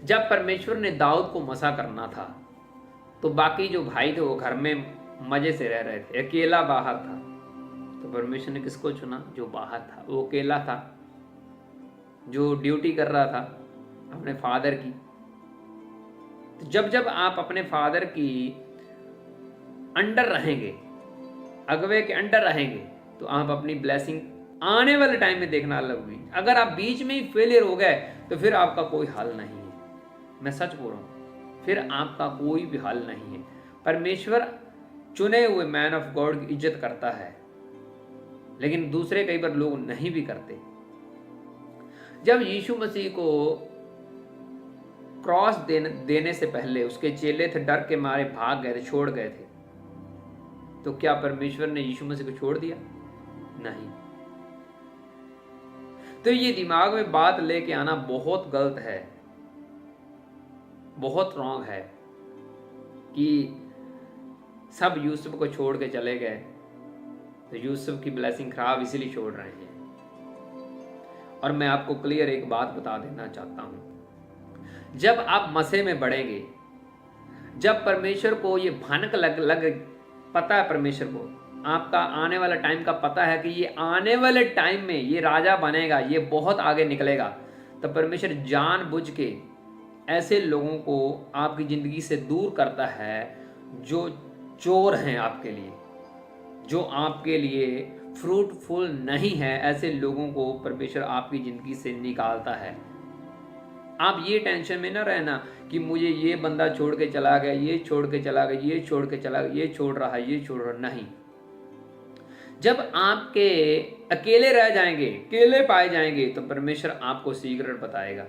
जब परमेश्वर ने दाऊद को मसा करना था तो बाकी जो भाई थे वो घर में मजे से रह रहे थे, अकेला बाहर था। तो परमेश्वर ने किसको चुना? जो बाहर था, वो अकेला था, जो ड्यूटी कर रहा था अपने फादर की। तो जब जब आप अपने फादर की अंडर रहेंगे, अगवे के अंडर रहेंगे, तो आप अपनी ब्लेसिंग आने वाले टाइम में देखना लगोगी। अगर आप बीच में ही फेलियर हो गए तो फिर आपका कोई हल नहीं है। मैं सच बोल रहा हूं, फिर आपका कोई भी हल नहीं है। परमेश्वर चुने हुए मैन ऑफ गॉड की इज्जत करता है, लेकिन दूसरे कई बार लोग नहीं भी करते। जब यीशु मसीह को क्रॉस देने से पहले उसके चेले थे, डर के मारे भाग गए थे, छोड़ गए थे। तो क्या परमेश्वर ने यीशु मसीह को छोड़ दिया? नहीं। तो ये दिमाग में बात लेके आना बहुत गलत है, बहुत रॉन्ग है कि सब यूसुफ को छोड़ के चले गए, तो यूसुफ की ब्लेसिंग खराब इसीलिए छोड़ रहे हैं। और मैं आपको क्लियर एक बात बता देना चाहता हूं, जब आप मसीह में बढ़ेंगे, जब परमेश्वर को ये भनक लग पता है, परमेश्वर को आपका आने वाला टाइम का पता है कि ये आने वाले टाइम में ये राजा बनेगा, ये बहुत आगे निकलेगा, तो परमेश्वर जानबूझ के ऐसे लोगों को आपकी ज़िंदगी से दूर करता है जो चोर हैं आपके लिए, जो आपके लिए फ्रूटफुल नहीं है। ऐसे लोगों को परमेश्वर आपकी ज़िंदगी से निकालता है। आप ये टेंशन में ना रहना कि मुझे ये बंदा छोड़ के चला गया, ये छोड़ के चला गया, ये छोड़ के चला गया, ये छोड़ रहा है, ये छोड़ रहा नहीं। जब आपके अकेले रह जाएंगे, अकेले पाए जाएंगे, तो परमेश्वर आपको सीक्रेट बताएगा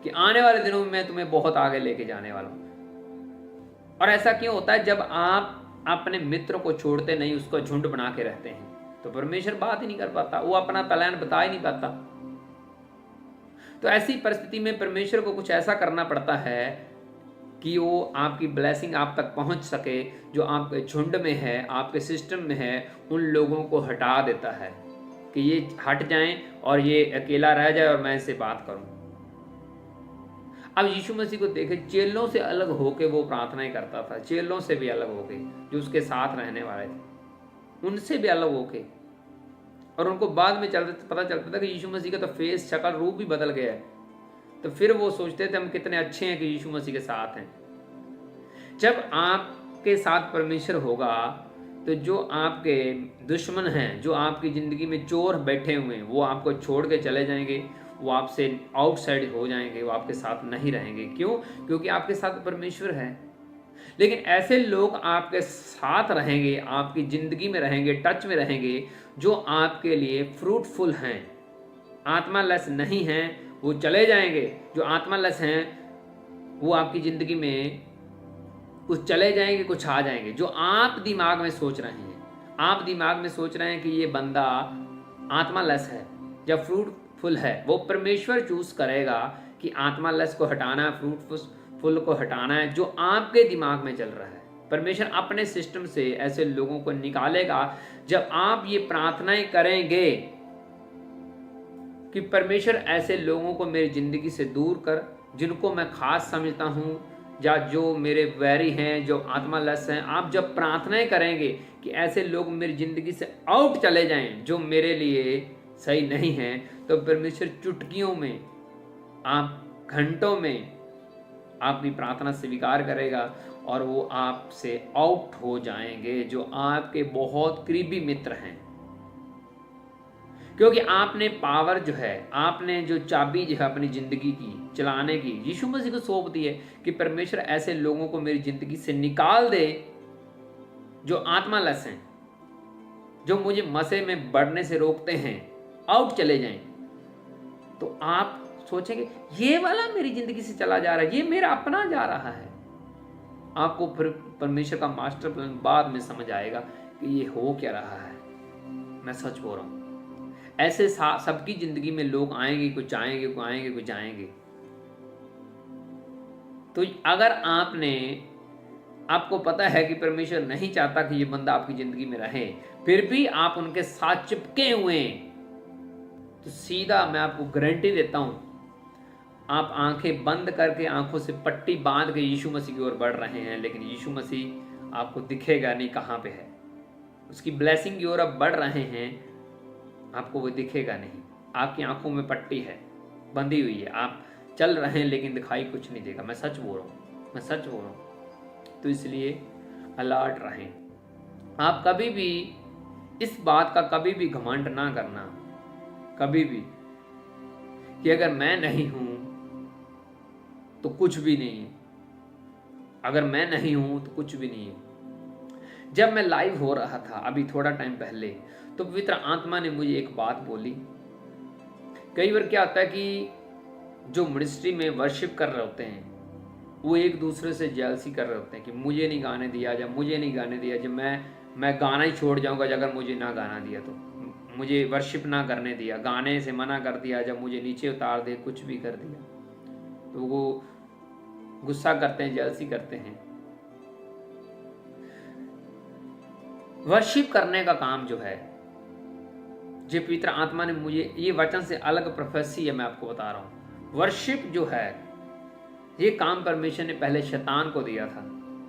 कि आने वाले दिनों में मैं तुम्हें बहुत आगे लेके जाने वाला हूं। और ऐसा क्यों होता है? जब आप अपने मित्र को छोड़ते नहीं, उसको झुंड बना के रहते हैं, तो परमेश्वर बात ही नहीं कर पाता, वो अपना प्लान बता ही नहीं पाता। तो ऐसी परिस्थिति में परमेश्वर को कुछ ऐसा करना पड़ता है कि वो आपकी ब्लेसिंग आप तक पहुंच सके। जो आपके झुंड में है, आपके सिस्टम में है, उन लोगों को हटा देता है कि ये हट जाएं और ये अकेला रह जाए और मैं इससे बात करूं। अब यीशु मसीह को देखें, चेलों से अलग होके वो प्रार्थनाएं करता था, चेलों से भी अलग होके, जो उसके साथ रहने वाले थे उनसे भी अलग होके। और उनको बाद में पता चलता था कि यीशु मसीह का तो फेस, शक्ल, रूप भी बदल गया है। तो फिर वो सोचते थे हम कितने अच्छे हैं कि यीशु मसीह के साथ हैं। जब आपके साथ परमेश्वर होगा, तो जो आपके दुश्मन हैं, जो आपकी ज़िंदगी में चोर बैठे हुए हैं, वो आपको छोड़ के चले जाएंगे, वो आपसे आउटसाइड हो जाएंगे, वो आपके साथ नहीं रहेंगे। क्यों? क्योंकि आपके साथ परमेश्वर है। लेकिन ऐसे लोग आपके साथ रहेंगे, आपकी ज़िंदगी में रहेंगे, टच में रहेंगे, जो आपके लिए फ्रूटफुल हैं, आत्मालेस नहीं हैं, वो चले जाएंगे। जो आत्मालेस हैं वो आपकी ज़िंदगी में कुछ चले जाएंगे, कुछ आ जाएंगे। जो आप दिमाग में सोच रहे हैं, आप दिमाग में सोच रहे हैं कि ये बंदा आत्मालेस है या फ्रूटफुल है, वो परमेश्वर चूज करेगा कि आत्मालेस को हटाना है, फ्रूटफुल को हटाना है। जो आपके दिमाग में चल रहा है, परमेश्वर अपने सिस्टम से ऐसे लोगों को निकालेगा। जब आप ये प्रार्थनाएं करेंगे कि परमेश्वर ऐसे लोगों को मेरी ज़िंदगी से दूर कर, जिनको मैं खास समझता हूँ, या जो मेरे वैरी हैं, जो आत्मालस हैं, आप जब प्रार्थनाएं करेंगे कि ऐसे लोग मेरी ज़िंदगी से आउट चले जाएं, जो मेरे लिए सही नहीं हैं, तो परमेश्वर चुटकियों में, आप घंटों में आपकी प्रार्थना स्वीकार करेगा और वो आपसे आउट हो जाएंगे, जो आपके बहुत करीबी मित्र हैं। क्योंकि आपने पावर जो है, आपने जो चाबी जो है अपनी ज़िंदगी की चलाने की, यीशु मसीह को सौंप दी है कि परमेश्वर ऐसे लोगों को मेरी ज़िंदगी से निकाल दे जो आत्मालस हैं, जो मुझे मसीह में बढ़ने से रोकते हैं, आउट चले जाएं। तो आप सोचेंगे ये वाला मेरी ज़िंदगी से चला जा रहा है, ये मेरा अपना जा रहा है। आपको फिर परमेश्वर का मास्टर प्लान बाद में समझ आएगा कि ये हो क्या रहा है। मैं सच बोल रहा हूँ, ऐसे सबकी जिंदगी में लोग आएंगे, कुछ आएंगे, कुछ आएंगे, कुछ जाएंगे। तो अगर आपको पता है कि परमेश्वर नहीं चाहता कि ये बंदा आपकी जिंदगी में रहे, फिर भी आप उनके साथ चिपके हुए हैं, तो सीधा मैं आपको गारंटी देता हूं, आप आंखें बंद करके, आंखों से पट्टी बांध के यीशु मसीह की ओर बढ़ रहे हैं, लेकिन यीशु मसीह आपको दिखेगा नहीं कहाँ पे है। उसकी ब्लेसिंग की ओर आप बढ़ रहे हैं, आपको वो दिखेगा नहीं। आपकी आंखों में पट्टी है, बंधी हुई है, आप चल रहे हैं लेकिन दिखाई कुछ नहीं देगा। मैं सच बोल रहा हूँ, मैं सच बोल रहा हूँ। तो इसलिए अलर्ट रहें। आप कभी भी इस बात का कभी भी घमंड ना करना, कभी भी, कि अगर मैं नहीं हूं तो कुछ भी नहीं है, अगर मैं नहीं हूं तो कुछ भी नहीं है। जब मैं लाइव हो रहा था अभी थोड़ा टाइम पहले, तो पवित्र आत्मा ने मुझे एक बात बोली। कई बार क्या होता है कि जो मिनिस्ट्री में वर्शिप कर रहे होते हैं वो एक दूसरे से जेलसी कर रहे होते हैं कि मुझे नहीं गाने दिया, जब मुझे नहीं गाने दिया, जब मैं गाना ही छोड़ जाऊंगा अगर मुझे ना गाना दिया, तो मुझे वर्शिप ना करने दिया, गाने से मना कर दिया, जब मुझे नीचे उतार दे, कुछ भी कर दिया, तो वो गुस्सा करते हैं, जेलसी करते हैं। वर्शिप करने का काम जो है, जो पवित्र आत्मा ने मुझे, ये वचन से अलग प्रोफेसी है, मैं आपको बता रहा हूं। वर्शिप जो है, ये काम परमेश्वर ने पहले शैतान को दिया था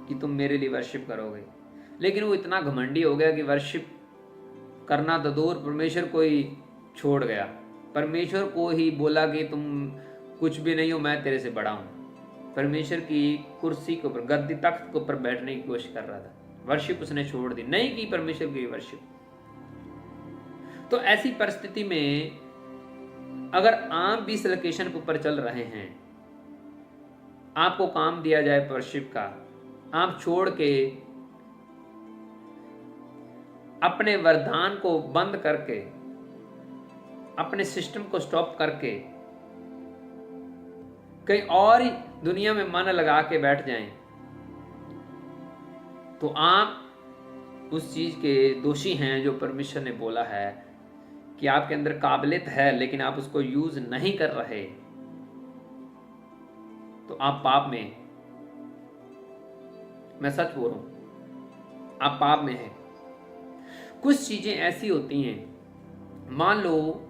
कि तुम मेरे लिए वर्शिप करोगे, लेकिन वो इतना घमंडी हो गया कि वर्शिप करना तो दूर, परमेश्वर को ही छोड़ गया। परमेश्वर को ही बोला कि तुम कुछ भी नहीं हो, मैं तेरे से बड़ा हूं। परमेश्वर की कुर्सी के ऊपर, गद्दी, तख्त के ऊपर बैठने की कोशिश कर रहा था। वर्शिप उसने छोड़ दी, नहीं की परमेश्वर की वर्शिप। तो ऐसी परिस्थिति में अगर आप भी इस लोकेशन के ऊपर चल रहे हैं, आपको काम दिया जाए वर्शिप का, आप छोड़ के अपने वरदान को बंद करके, अपने सिस्टम को स्टॉप करके कहीं और ही दुनिया में मन लगा के बैठ जाएं, तो आप उस चीज के दोषी हैं जो परमेश्वर ने बोला है कि आपके अंदर काबिलियत है लेकिन आप उसको यूज नहीं कर रहे, तो आप पाप में, मैं सच बोल रहा हूं, आप पाप में हैं। कुछ चीजें ऐसी होती हैं, मान लो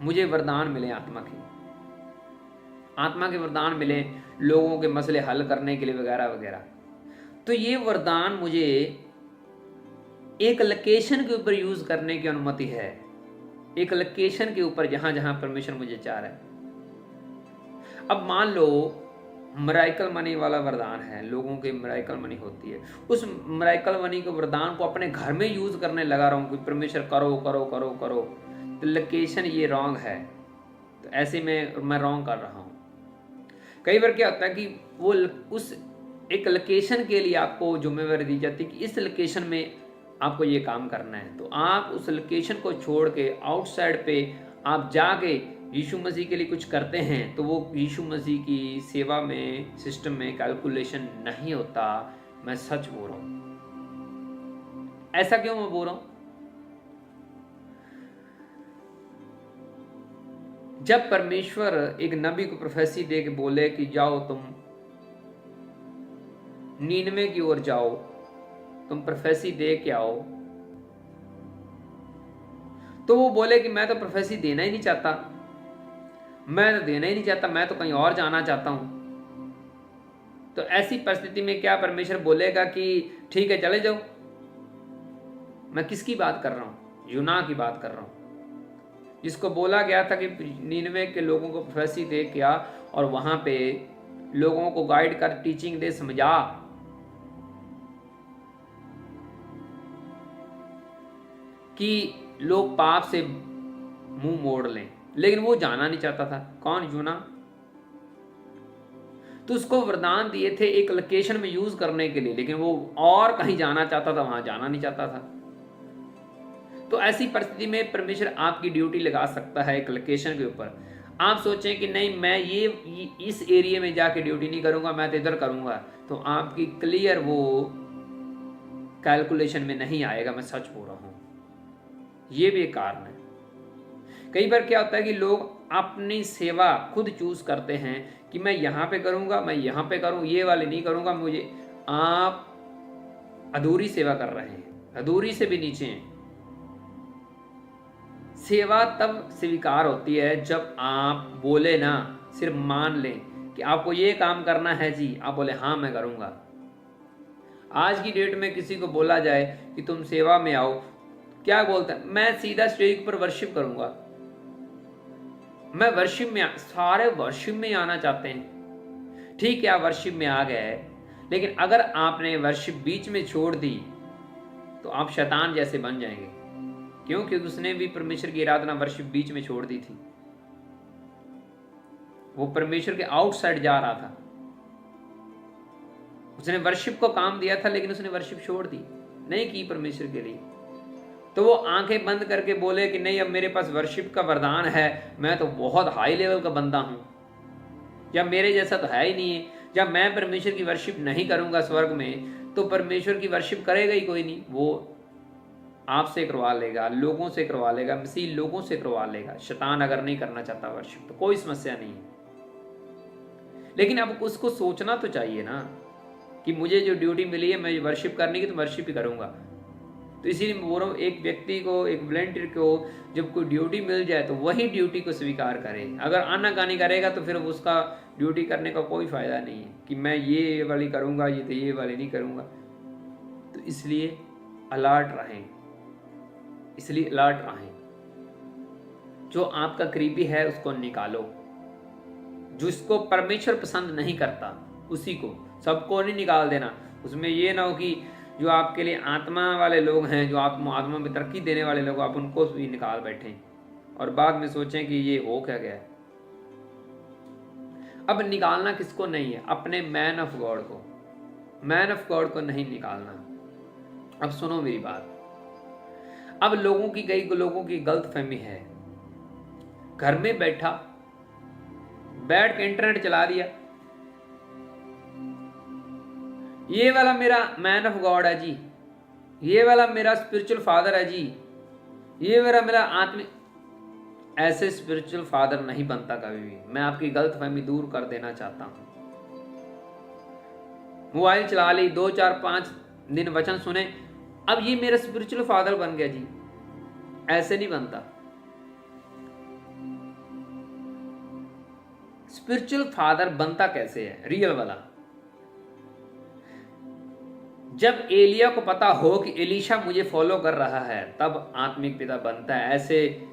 मुझे वरदान मिले आत्मा के वरदान मिले लोगों के मसले हल करने के लिए वगैरह वगैरह, तो ये वरदान मुझे एक लोकेशन के ऊपर यूज करने की अनुमति है, एक लोकेशन के ऊपर जहां जहां परमेश्वर मुझे चाह रहा है। अब मान लो मिरेकल मनी वाला वरदान है, लोगों के मिरेकल मनी होती है, उस मिरेकल मनी के वरदान को अपने घर में यूज करने लगा रहा हूं कि परमेश्वर करो करो करो करो, तो लोकेशन ये रॉन्ग है, तो ऐसे में मैं रॉन्ग कर रहा हूं। कई बार क्या होता है कि वो उस एक लोकेशन के लिए आपको जिम्मेवारी दी जाती है कि इस लोकेशन में आपको ये काम करना है, तो आप उस लोकेशन को छोड़ के आउटसाइड पे आप जाके यीशु मसीह के लिए कुछ करते हैं, तो वो यीशु मसीह की सेवा में, सिस्टम में कैलकुलेशन नहीं होता। मैं सच बोल रहा हूं। ऐसा क्यों मैं बोल रहा हूं? जब परमेश्वर एक नबी को प्रोफेसी दे के बोले कि जाओ तुम नीनवे की ओर जाओ, तुम प्रोफेसी दे के आओ, तो वो बोले कि मैं तो प्रोफेसी देना ही नहीं चाहता, मैं तो देना ही नहीं चाहता, मैं तो कहीं और जाना चाहता हूं। तो ऐसी परिस्थिति में क्या परमेश्वर बोलेगा कि ठीक है चले जाओ? मैं किसकी बात कर रहा हूं? यूना की बात कर रहा हूं, जिसको बोला गया था कि नीनवे के लोगों को प्रोफेसी दे क्या और वहां पे लोगों को गाइड कर, टीचिंग दे, समझा कि लोग पाप से मुंह मोड़ लें, लेकिन वो जाना नहीं चाहता था। कौन? यूना। तो उसको वरदान दिए थे एक लोकेशन में यूज करने के लिए, लेकिन वो और कहीं जाना चाहता था, वहां जाना नहीं चाहता था। तो ऐसी परिस्थिति में परमेश्वर आपकी ड्यूटी लगा सकता है एक लोकेशन के ऊपर। आप सोचें कि नहीं मैं ये इस एरिया में जाके ड्यूटी नहीं करूंगा, मैं तो इधर करूंगा, तो आपकी क्लियर वो कैलकुलेशन में नहीं आएगा। मैं सच बोल रहा हूं, ये भी एक कारण है। कई बार क्या होता है कि लोग अपनी सेवा खुद चूज करते हैं कि मैं यहां पे करूंगा, मैं यहां पे करूं, ये वाले नहीं करूंगा मुझे। आप अधूरी सेवा कर रहे हैं, अधूरी से भी नीचे हैं। सेवा तब स्वीकार होती है जब आप बोले ना, सिर्फ मान लें कि आपको ये काम करना है जी, आप बोले हाँ मैं करूंगा। आज की डेट में किसी को बोला जाए कि तुम सेवा में आओ, क्या बोलता है? मैं सीधा स्टेज पर वर्शिप करूंगा। मैं वर्शिप में सारे वर्शिप में आना चाहते हैं, ठीक है, आप वर्शिप में आ गए, लेकिन अगर आपने वर्शिप बीच में छोड़ दी तो आप शैतान जैसे बन जाएंगे। क्यों? क्योंकि उसने भी परमेश्वर की आराधना वर्शिप बीच में छोड़ दी थी। वो परमेश्वर के आउटसाइड जा रहा था। उसने वर्शिप को काम दिया था, लेकिन उसने वर्शिप छोड़ दी, नहीं की परमेश्वर के लिए। तो वो आंखें बंद करके बोले कि नहीं, अब मेरे पास वर्शिप का वरदान है, मैं तो बहुत हाई लेवल का बंदा हूं, या मेरे जैसा तो है ही नहीं है। जब मैं परमेश्वर की वर्शिप नहीं करूंगा स्वर्ग में, तो परमेश्वर की वर्शिप करेगा ही कोई नहीं। वो आपसे करवा लेगा, लोगों से करवा लेगा, मसीह लोगों से करवा लेगा। शैतान अगर नहीं करना चाहता वर्शिप तो कोई समस्या नहीं है, लेकिन अब उसको सोचना तो चाहिए ना कि मुझे जो ड्यूटी मिली है मैं वर्शिप करने की, तो वर्शिप ही करूंगा। तो इसीलिए मैं बोल रहा हूँ, एक व्यक्ति को, एक वॉलंटियर को जब कोई ड्यूटी मिल जाए तो वही ड्यूटी को स्वीकार करे। अगर आनाकानी करेगा तो फिर उसका ड्यूटी करने का कोई फायदा नहीं है कि मैं ये वाली करूंगा, ये वाली नहीं करूंगा। तो इसलिए अलर्ट रहें, इसलिए अलर्ट रहें। जो आपका करीबी है उसको निकालो, जिसको परमेश्वर पसंद नहीं करता उसी को, सबको नहीं निकाल देना। उसमें ये ना हो कि जो आपके लिए आत्मा वाले लोग हैं, जो आत्मा में तरक्की देने वाले लोग, आप उनको भी निकाल बैठें और बाद में सोचें कि ये हो क्या गया। अब निकालना किसको नहीं है? अपने मैन ऑफ गॉड को, मैन ऑफ गॉड को नहीं निकालना। अब सुनो मेरी बात। अब कई लोगों की गलत फहमी है, घर में बैठ के इंटरनेट चला दिया, ये वाला मेरा मैन ऑफ गॉड है जी, ये वाला मेरा स्पिरिचुअल फादर है जी, ये मेरा आत्मिक। ऐसे स्पिरिचुअल फादर नहीं बनता कभी भी। मैं आपकी गलत फहमी दूर कर देना चाहता हूं। मोबाइल चला ली, 2 4 5 दिन वचन सुने, अब ये मेरा स्पिरिचुअल फादर बन गया जी। ऐसे नहीं बनता। स्पिरिचुअल फादर बनता कैसे है? रियल वाला, जब एलिया को पता हो कि एलीशा मुझे फॉलो कर रहा है, तब आत्मिक पिता बनता है। ऐसे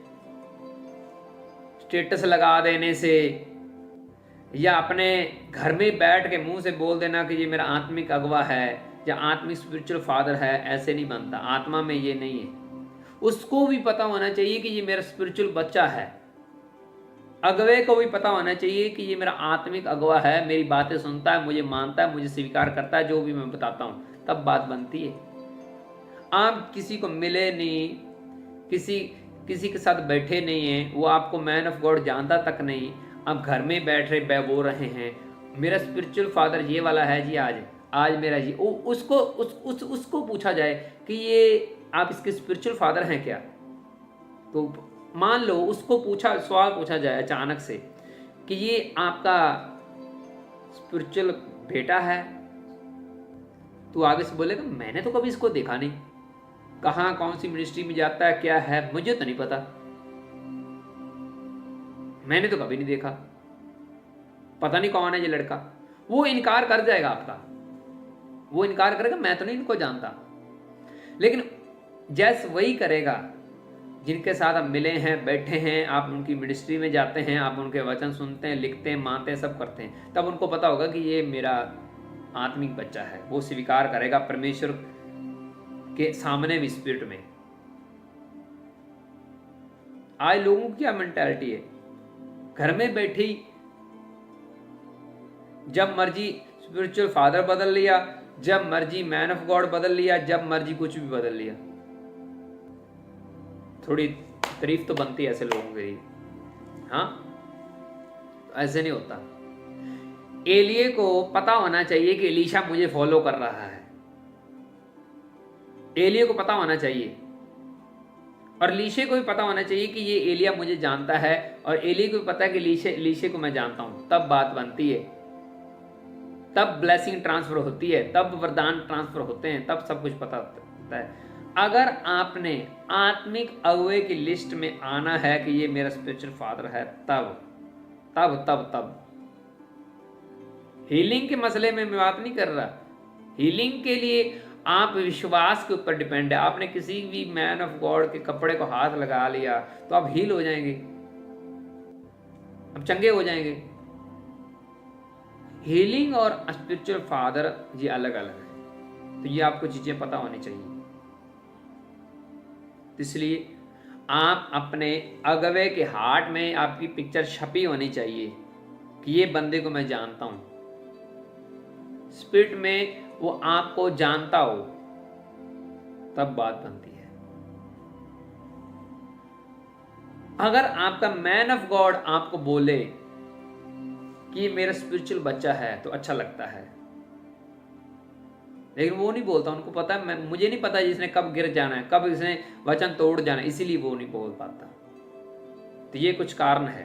स्टेटस लगा देने से या अपने घर में बैठ के मुंह से बोल देना कि ये मेरा आत्मिक अगवा है या आत्मिक स्पिरिचुअल फादर है, ऐसे नहीं बनता। आत्मा में ये नहीं है। उसको भी पता होना चाहिए कि ये मेरा स्पिरिचुअल बच्चा है। अगवे को भी पता होना चाहिए कि ये मेरा आत्मिक अगवा है, मेरी बातें सुनता है, मुझे मानता है, मुझे स्वीकार करता है, जो भी मैं बताता हूं, तब बात बनती है। आप किसी को मिले नहीं, किसी के साथ बैठे नहीं हैं, वो आपको मैन ऑफ गॉड जानता तक नहीं, आप घर में बैठ रहे बोल रहे हैं मेरा स्पिरिचुअल फादर ये वाला है जी, आज मेरा जी। उसको पूछा जाए कि ये आप इसके स्पिरिचुअल फादर हैं क्या, तो मान लो उसको सवाल पूछा जाए अचानक से कि ये आपका स्पिरिचुअल बेटा है, तो आगे से बोलेगा मैंने तो कभी इसको देखा नहीं, कहाँ कौन सी मिनिस्ट्री में जाता है, क्या है, मुझे तो नहीं पता, मैंने तो कभी नहीं देखा, पता नहीं कौन है ये लड़का। वो इनकार कर जाएगा आपका, वो इनकार करेगा मैं तो नहीं इनको जानता। लेकिन जैसे वही करेगा जिनके साथ आप मिले हैं, बैठे हैं, आप उनकी मिनिस्ट्री में जाते हैं, आप उनके वचन सुनते हैं, लिखते हैं, मानते हैं, सब करते हैं, तब उनको पता होगा कि ये मेरा आत्मिक बच्चा है। वो स्वीकार करेगा परमेश्वर के सामने भी स्पिरिट में। आज लोगों की क्या मेंटालिटी है, घर में बैठी जब मर्जी स्पिरिचुअल फादर बदल लिया, जब मर्जी मैन ऑफ गॉड बदल लिया, जब मर्जी कुछ भी बदल लिया। थोड़ी तारीफ तो बनती है ऐसे लोगों के लिए, हाँ, तो ऐसे नहीं होता। एलिये को पता होना चाहिए कि एलीशा मुझे फॉलो कर रहा है, एलिये को पता होना चाहिए, और लीशे को भी पता होना चाहिए कि ये एलिया मुझे जानता है, और एलिये को भी पता है कि लीशे को मैं जानता हूं। तब बात बनती है, तब ब्लेसिंग ट्रांसफर होती है, तब वरदान ट्रांसफर होते हैं, तब सब कुछ पता होता है। अगर आपने आत्मिक अगुवे की लिस्ट में आना है कि ये मेरा स्पिरिचुअल फादर है, तब हीलिंग के मसले में मैं बात नहीं कर रहा, हीलिंग के लिए आप विश्वास के ऊपर डिपेंड है। आपने किसी भी मैन ऑफ गॉड के कपड़े को हाथ लगा लिया तो आप हील हो जाएंगे, आप चंगे हो जाएंगे। हीलिंग और स्पिरिचुअल फादर ये अलग अलग है, तो ये आपको चीजें पता होनी चाहिए। इसलिए आप अपने अगवे के हार्ट में आपकी पिक्चर छपी होनी चाहिए कि ये बंदे को मैं जानता हूं। स्पिरिट में वो आपको जानता हो, तब बात बनती है। अगर आपका मैन ऑफ गॉड आपको बोले कि मेरा स्पिरिचुअल बच्चा है तो अच्छा लगता है, लेकिन वो नहीं बोलता। उनको पता है, मुझे नहीं पता इसने कब गिर जाना है, कब इसने वचन तोड़ जाना है, इसीलिए वो नहीं बोल पाता। तो ये कुछ कारण है,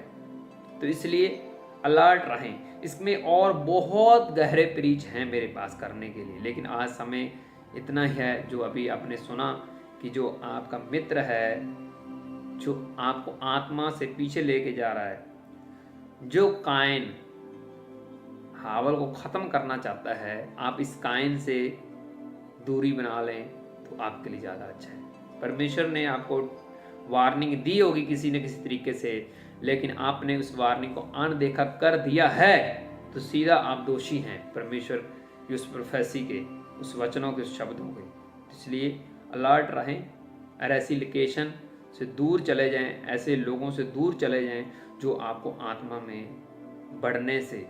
तो इसलिए अलर्ट रहें। इसमें और बहुत गहरे प्रीच हैं मेरे पास करने के लिए, लेकिन आज समय इतना ही है। जो अभी आपने सुना कि जो आपका मित्र है, जो आपको आत्मा से पीछे लेके जा रहा है, जो कायन हावल को ख़त्म करना चाहता है, आप इस कायन से दूरी बना लें तो आपके लिए ज़्यादा अच्छा है। परमेश्वर ने आपको वार्निंग दी होगी किसी न किसी तरीके से, लेकिन आपने उस वार्निंग को अनदेखा कर दिया है, तो सीधा आप दोषी हैं परमेश्वर की उस प्रोफेसी के, उस वचनों के, उस शब्दों के। इसलिए अलर्ट रहें और ऐसी लोकेशन से दूर चले जाएं, ऐसे लोगों से दूर चले जाएं जो आपको आत्मा में बढ़ने से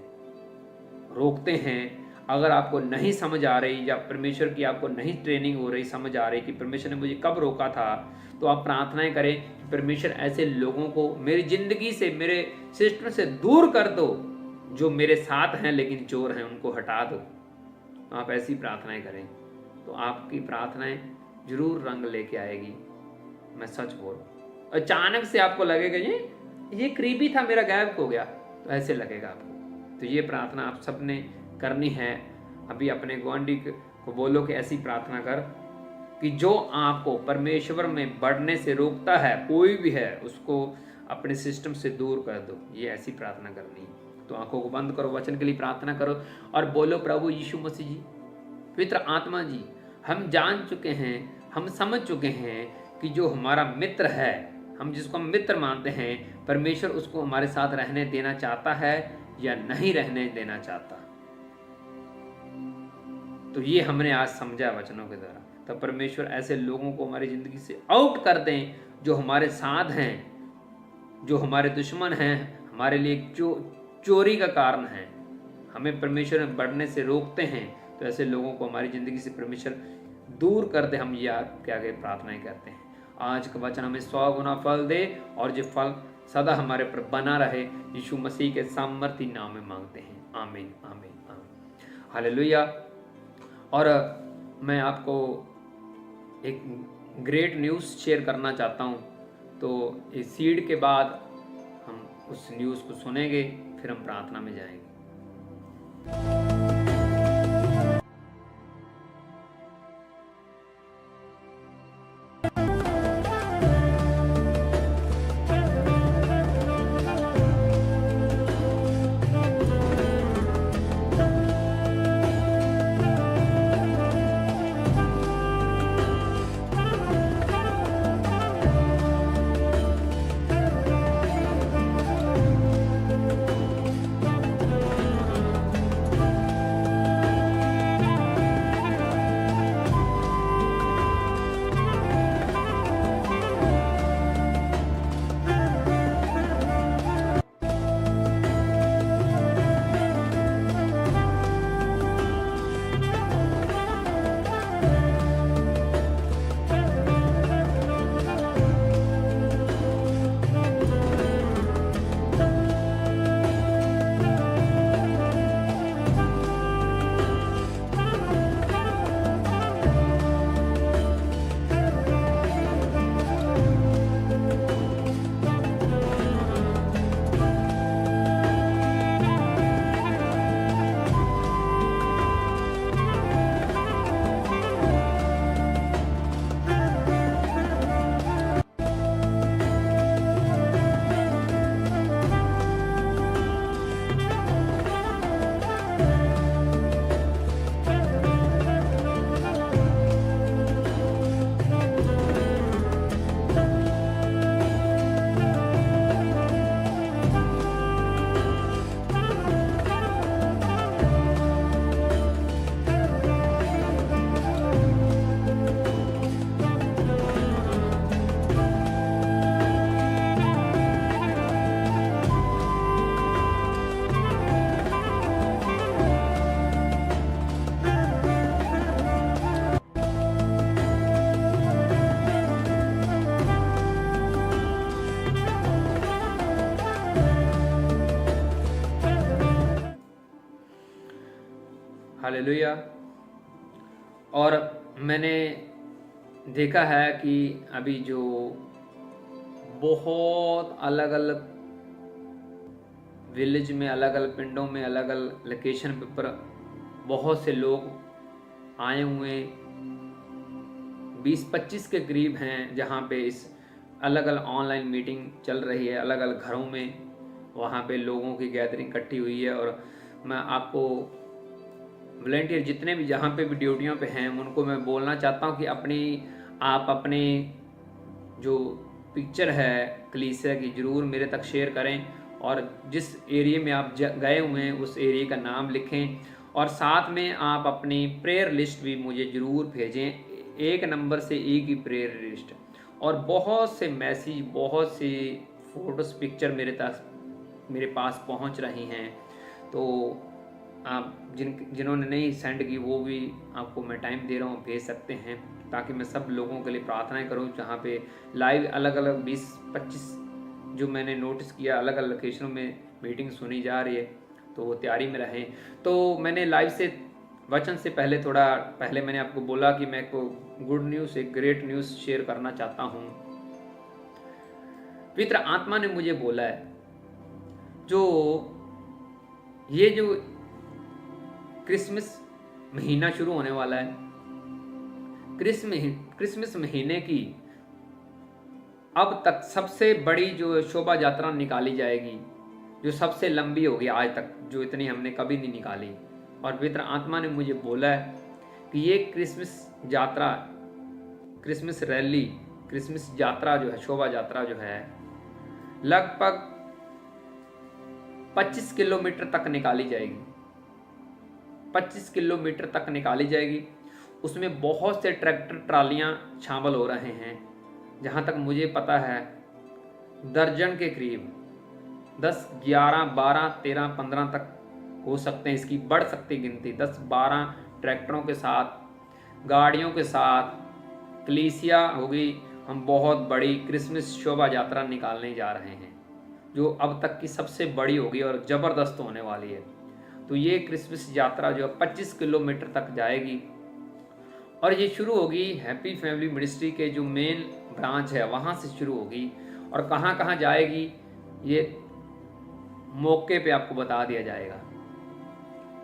रोकते हैं। अगर आपको नहीं समझ आ रही या परमेश्वर की आपको नहीं ट्रेनिंग हो रही, समझ आ रही कि परमेश्वर ने मुझे कब रोका था, तो आप प्रार्थनाएं करें कि परमेश्वर ऐसे लोगों को मेरी ज़िंदगी से, मेरे सिस्टम से दूर कर दो, जो मेरे साथ हैं लेकिन चोर हैं, उनको हटा दो। तो आप ऐसी प्रार्थनाएं करें तो आपकी प्रार्थनाएं जरूर रंग लेके आएगी। मैं सच बोल रहा हूं। अचानक से आपको लगेगा ये करीबी था, मेरा गायब हो गया, तो ऐसे लगेगा आपको। तो ये प्रार्थना आप सबने करनी है। अभी अपने गुआंढी को बोलो कि ऐसी प्रार्थना कर कि जो आपको परमेश्वर में बढ़ने से रोकता है, कोई भी है, उसको अपने सिस्टम से दूर कर दो। ये ऐसी प्रार्थना करनी है। तो आंखों को बंद करो, वचन के लिए प्रार्थना करो और बोलो, प्रभु यीशु मसीह जी, पवित्र आत्मा जी, हम जान चुके हैं, हम समझ चुके हैं कि जो हमारा मित्र है, हम जिसको हम मित्र मानते हैं, परमेश्वर उसको हमारे साथ रहने देना चाहता है या नहीं रहने देना चाहता। तो ये हमने आज समझा वचनों के द्वारा। तो परमेश्वर ऐसे लोगों को हमारी जिंदगी से आउट कर दें जो हमारे साथ हैं, जो हमारे दुश्मन हैं, हमारे लिए चोरी का कारण है, हमें परमेश्वर में बढ़ने से रोकते हैं। तो ऐसे लोगों को हमारी ज़िंदगी से परमेश्वर दूर कर दे। हम ये क्या प्रार्थनाएं करते हैं। आज का वचन हमें 100 गुना फल दे और ये फल सदा हमारे पर बना रहे। यीशु मसीह के सामर्थी नाम में मांगते हैं, आमीन आमीन आमीन, हालेलुया। और मैं आपको एक ग्रेट न्यूज़ शेयर करना चाहता हूँ। तो इस सीड के बाद हम उस न्यूज़ को सुनेंगे, फिर हम प्रार्थना में जाएंगे। हालेलुया। और मैंने देखा है कि अभी जो बहुत अलग अलग विलेज में, अलग अलग पिंडों में, अलग अलग लोकेशन पर बहुत से लोग आए हुए 20-25 के करीब हैं, जहाँ पे इस अलग अलग ऑनलाइन मीटिंग चल रही है। अलग अलग घरों में वहाँ पे लोगों की गैदरिंग इकट्ठी हुई है। और मैं आपको वॉलेंटियर जितने भी जहाँ पे भी ड्यूटियों पे हैं उनको मैं बोलना चाहता हूँ कि आप अपने जो पिक्चर है कलीसिया की ज़रूर मेरे तक शेयर करें, और जिस एरिया में आप गए हुए हैं उस एरिया का नाम लिखें, और साथ में आप अपनी प्रेयर लिस्ट भी मुझे ज़रूर भेजें। एक नंबर से एक ही प्रेयर लिस्ट, और बहुत से मैसेज, बहुत सी फ़ोटोज़, पिक्चर मेरे पास पहुंच रही हैं। तो आप जिन्होंने नहीं सेंड की वो भी आपको मैं टाइम दे रहा हूँ, भेज सकते हैं, ताकि मैं सब लोगों के लिए प्रार्थनाएं करूँ। जहाँ पे लाइव अलग अलग 20-25 जो मैंने नोटिस किया अलग अलग लोकेशनों में मीटिंग सुनी जा रही है, तो वो तैयारी में रहें। तो मैंने लाइव से वचन से थोड़ा पहले मैंने आपको बोला कि मैं को गुड न्यूज़, एक ग्रेट न्यूज़ शेयर करना चाहता हूँ। पवित्र आत्मा ने मुझे बोला है, जो क्रिसमस महीना शुरू होने वाला है, क्रिसमस महीने की अब तक सबसे बड़ी जो शोभा यात्रा निकाली जाएगी, जो सबसे लंबी होगी आज तक, जो इतनी हमने कभी नहीं निकाली। और पवित्र आत्मा ने मुझे बोला है कि ये क्रिसमस यात्रा, क्रिसमस रैली, क्रिसमस यात्रा जो है, शोभा यात्रा जो है, लगभग 25 किलोमीटर तक निकाली जाएगी। 25 किलोमीटर तक निकाली जाएगी। उसमें बहुत से ट्रैक्टर ट्रालियां शामिल हो रहे हैं। जहां तक मुझे पता है दर्जन के करीब 10, 11, 12, 13, 15 तक हो सकते हैं। इसकी बढ़ सकती गिनती 10-12 ट्रैक्टरों के साथ, गाड़ियों के साथ कलीसिया होगी। हम बहुत बड़ी क्रिसमस शोभा यात्रा निकालने जा रहे हैं, जो अब तक की सबसे बड़ी होगी और ज़बरदस्त होने वाली है। तो ये क्रिसमस यात्रा जो 25 किलोमीटर तक जाएगी, और ये शुरू होगी हैप्पी फैमिली मिनिस्ट्री के जो मेन ब्रांच है वहाँ से शुरू होगी। और कहाँ कहाँ जाएगी ये मौके पे आपको बता दिया जाएगा,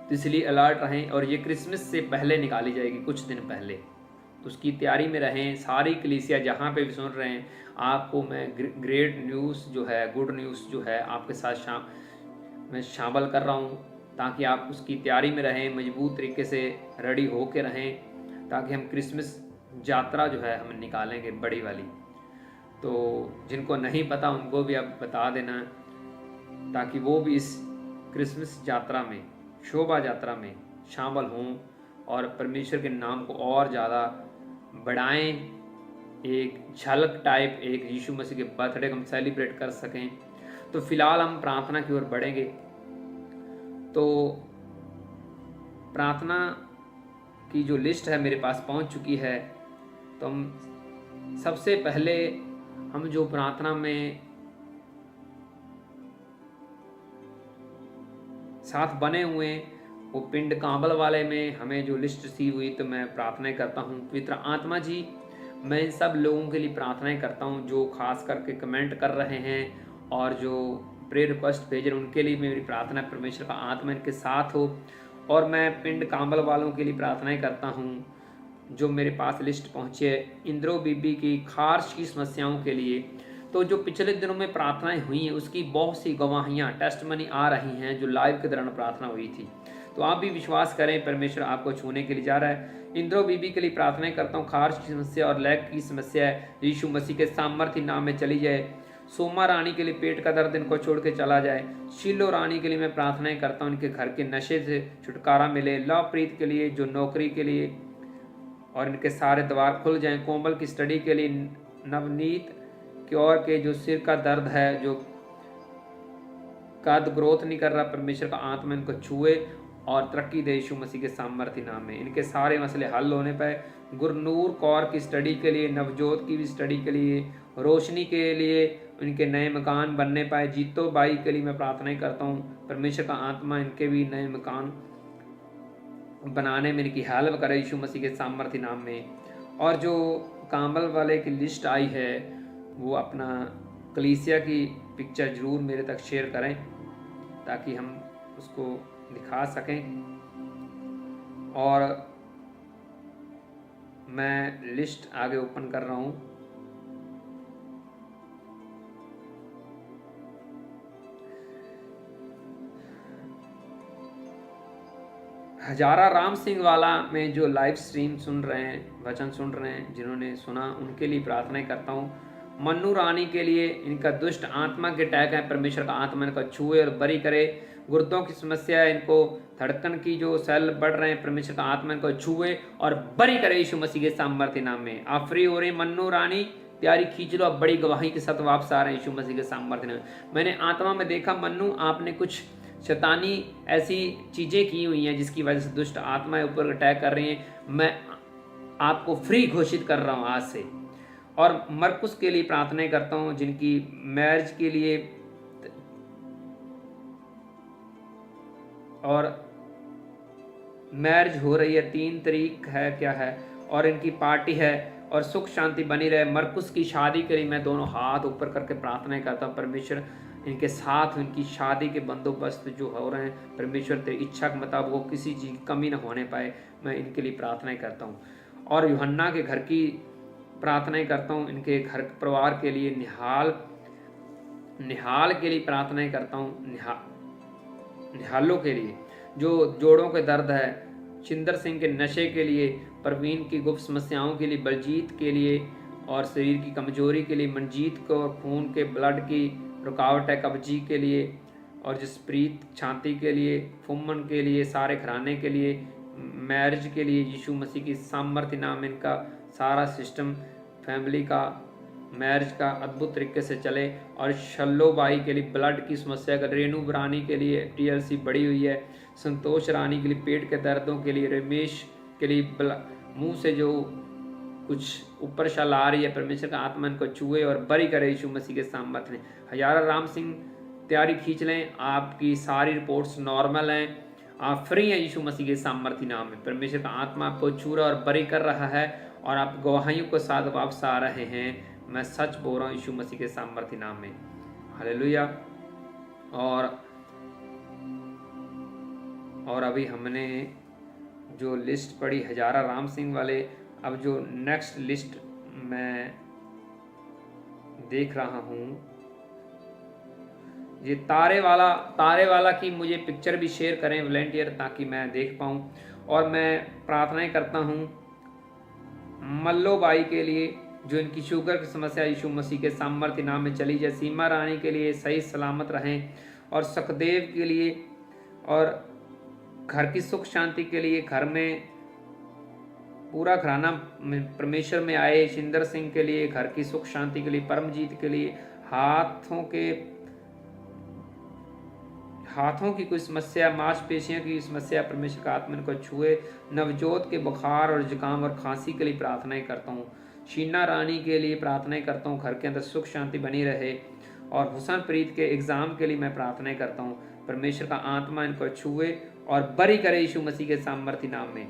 तो इसलिए अलर्ट रहें। और ये क्रिसमस से पहले निकाली जाएगी, कुछ दिन पहले, तो उसकी तैयारी में रहें। सारी कलीसिया जहाँ पे भी सुन रहे हैं, आपको मैं ग्रेट न्यूज़ जो है, गुड न्यूज़ जो है, आपके साथ मैं शामिल कर रहा हूँ, ताकि आप उसकी तैयारी में रहें, मजबूत तरीके से रेडी हो के रहें, ताकि हम क्रिसमस यात्रा जो है हम निकालेंगे बड़ी वाली। तो जिनको नहीं पता उनको भी आप बता देना, ताकि वो भी इस क्रिसमस यात्रा में, शोभा यात्रा में शामिल हों और परमेश्वर के नाम को और ज़्यादा बढ़ाएं। एक झलक टाइप एक यीशु मसीह के बर्थडे को हम सेलिब्रेट कर सकें। तो फिलहाल हम प्रार्थना की ओर बढ़ेंगे। तो प्रार्थना की जो लिस्ट है मेरे पास पहुंच चुकी है। तो हम सबसे पहले हम जो प्रार्थना में साथ बने हुए वो पिंड कांबल वाले में हमें जो लिस्ट रिसीव हुई, तो मैं प्रार्थनाएं करता हूँ। पवित्र आत्मा जी, मैं इन सब लोगों के लिए प्रार्थनाएं करता हूँ जो खास करके कमेंट कर रहे हैं और जो प्रेयर रिक्वेस्ट भेज रहे हैं, उनके लिए मेरी प्रार्थना परमेश्वर का आत्मा इनके साथ हो। और मैं पिंड कांबल वालों के लिए प्रार्थनाएं करता हूँ जो मेरे पास लिस्ट पहुँची है, इंद्रो बीबी की खारिश की समस्याओं के लिए। तो जो पिछले दिनों में प्रार्थनाएं हुई हैं उसकी बहुत सी गवाहियाँ, टेस्टमनी आ रही हैं जो लाइव के दौरान प्रार्थना हुई थी। तो आप भी विश्वास करें, परमेश्वर आपको छूने के लिए जा रहा है। इंद्रो बीबी के लिए प्रार्थनाएं करता हूँ, खारिश की समस्या और लैग की समस्या है, यीशु मसीह के सामर्थ्य नाम में चली जाए। सोमा रानी के लिए पेट का दर्द इनको छोड़ के चला जाए। शीलो रानी के लिए मैं प्रार्थनाएं करता हूँ, इनके घर के नशे से छुटकारा मिले। लवप्रीत के लिए जो नौकरी के लिए और इनके सारे द्वार खुल जाएं। कोमल की स्टडी के लिए, नवनीत क्योर के जो सिर का दर्द है, जो कद ग्रोथ नहीं कर रहा, परमेश्वर का आत्मा इनको छुए और तरक्की दे यीशु मसीह के सामर्थ्य नाम में। इनके सारे मसले हल होने पाए। गुरनूर कौर की स्टडी के लिए, नवजोत की भी स्टडी के लिए, रोशनी के लिए इनके नए मकान बनने पाए। जीतो बाई के लिए मैं प्रार्थनाएं करता हूँ, परमेश्वर का आत्मा इनके भी नए मकान बनाने में इनकी हेल्प करे यीशु मसीह के सामर्थ्य नाम में। और जो कांबल वाले की लिस्ट आई है वो अपना कलीसिया की पिक्चर ज़रूर मेरे तक शेयर करें ताकि हम उसको दिखा सकें। और मैं लिस्ट आगे ओपन कर रहा हूँ। हजारा राम सिंह वाला में जो लाइव स्ट्रीम सुन रहे हैं, वचन सुन रहे हैं, जिन्होंने सुना उनके लिए प्रार्थना करता हूँ। मन्नू रानी के लिए, इनका दुष्ट आत्मा के अटैक है, परमेश्वर का आत्मा इनको छुए और बरी करे। गुर्दों की समस्या है, इनको धड़कन की जो सेल बढ़ रहे हैं, परमेश्वर का आत्मा इनको छुए और बरी करे यीशु मसीह के सामर्थ्य नाम में। आप फ्री हो रहे हैं मन्नू रानी, प्यारी खींच लो, अब बड़ी गवाही के साथ वापस आ रहे हैं यीशु मसीह के सामर्थ्य नाम में। मैंने आत्मा में देखा मन्नू, आपने कुछ शैतानी ऐसी चीज़ें की हुई हैं जिसकी वजह से दुष्ट आत्माएं ऊपर अटैक कर रही हैं। मैं आपको फ्री घोषित कर रहा हूँ आज से। और मरकुस के लिए प्रार्थना करता हूँ जिनकी मैरिज के लिए और मैरिज हो रही है, 3 तारीख है क्या है, और इनकी पार्टी है और सुख शांति बनी रहे। मरकुस की शादी के लिए मैं दोनों हाथ ऊपर करके प्रार्थना करता हूँ, परमेश्वर इनके साथ इनकी शादी के बंदोबस्त जो हो रहे हैं, परमेश्वर तेरी इच्छा के मुताबिक वो किसी चीज़ की कमी ना होने पाए, मैं इनके लिए प्रार्थना करता हूँ। और यूहन्ना के घर की प्रार्थना करता हूँ, इनके घर परिवार के लिए, निहाल के लिए प्रार्थना करता हूँ, निहालों के लिए जो जोड़ों के दर्द है, चिंदर सिंह के नशे के लिए, प्रवीण की गुप्त समस्याओं के लिए, बलजीत के लिए और शरीर की कमजोरी के लिए, मनजीत को खून के ब्लड की रुकावट है, कब्जी के लिए, और जसप्रीत छाती के लिए, फुमन के लिए, सारे घराने के लिए, मैरिज के लिए यीशु मसीह की सामर्थ्य नाम इनका सारा सिस्टम फैमिली का, मैरिज का अद्भुत तरीके से चले। और शल्लो बाई के लिए ब्लड की समस्या का, रेणु रानी के लिए TLC बढ़ी हुई है, संतोष रानी के लिए पेट के दर्दों के लिए, रमेश के लिए मुंह से जो कुछ ऊपर शल आ रही है, परमेश्वर का आत्मा इनको छुए और बरी करे यीशु मसीह के सामर्थ्य में। हजारा राम सिंह तैयारी खींच लें, आपकी सारी रिपोर्ट्स नॉर्मल हैं, आप फ्री हैं यीशु मसीह के सामर्थ्य नाम में। परमेश्वर का आत्मा आपको छू रहा और बरी कर रहा है और आप गवाहियों के साथ वापस आ रहे हैं। मैं सच बोल रहा हूँ यीशु मसीह के सामर्थ्य नाम में। हालेलुया। और अभी हमने जो लिस्ट पढ़ी हजारा राम सिंह वाले, अब जो नेक्स्ट लिस्ट मैं देख रहा हूँ, ये तारे वाला की मुझे पिक्चर भी शेयर करें वॉलंटियर, ताकि मैं देख पाऊँ। और मैं प्रार्थनाएं करता हूँ मल्लो बाई के लिए जो इनकी शुगर की समस्या यीशु मसीह के सामर्थ्य नाम में चली जाए। सीमा रानी के लिए सही सलामत रहें, और सुखदेव के लिए, और घर की सुख शांति के लिए, घर में पूरा घराना परमेश्वर में आए। शिंदर सिंह के लिए घर की सुख शांति के लिए, परमजीत के लिए हाथों की कोई समस्या, मांसपेशियों की समस्या, परमेश्वर का आत्मा को छुए। नवजोत के बुखार और जुकाम और खांसी के लिए प्रार्थनाएं करता हूँ। शीना रानी के लिए प्रार्थनाएं करता हूँ, घर के अंदर सुख शांति बनी रहे। और हुसन प्रीत के एग्ज़ाम के लिए मैं प्रार्थनाएं करता हूँ, परमेश्वर का आत्मा इनको छुए और बरी करे यीशु मसीह के सामर्थ्य नाम में।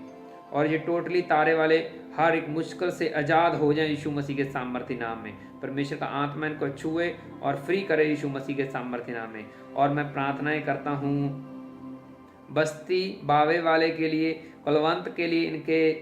और ये टोटली तारे वाले हर एक मुश्किल से आज़ाद हो जाएं यीशु मसीह के सामर्थ्य नाम में। परमेश्वर का आत्मा इनको छुए और फ्री करे यीशु मसीह के सामर्थ्य नाम में। और मैं प्रार्थनाएं करता हूँ बस्ती बावे वाले के लिए, कुलवंत के लिए, इनके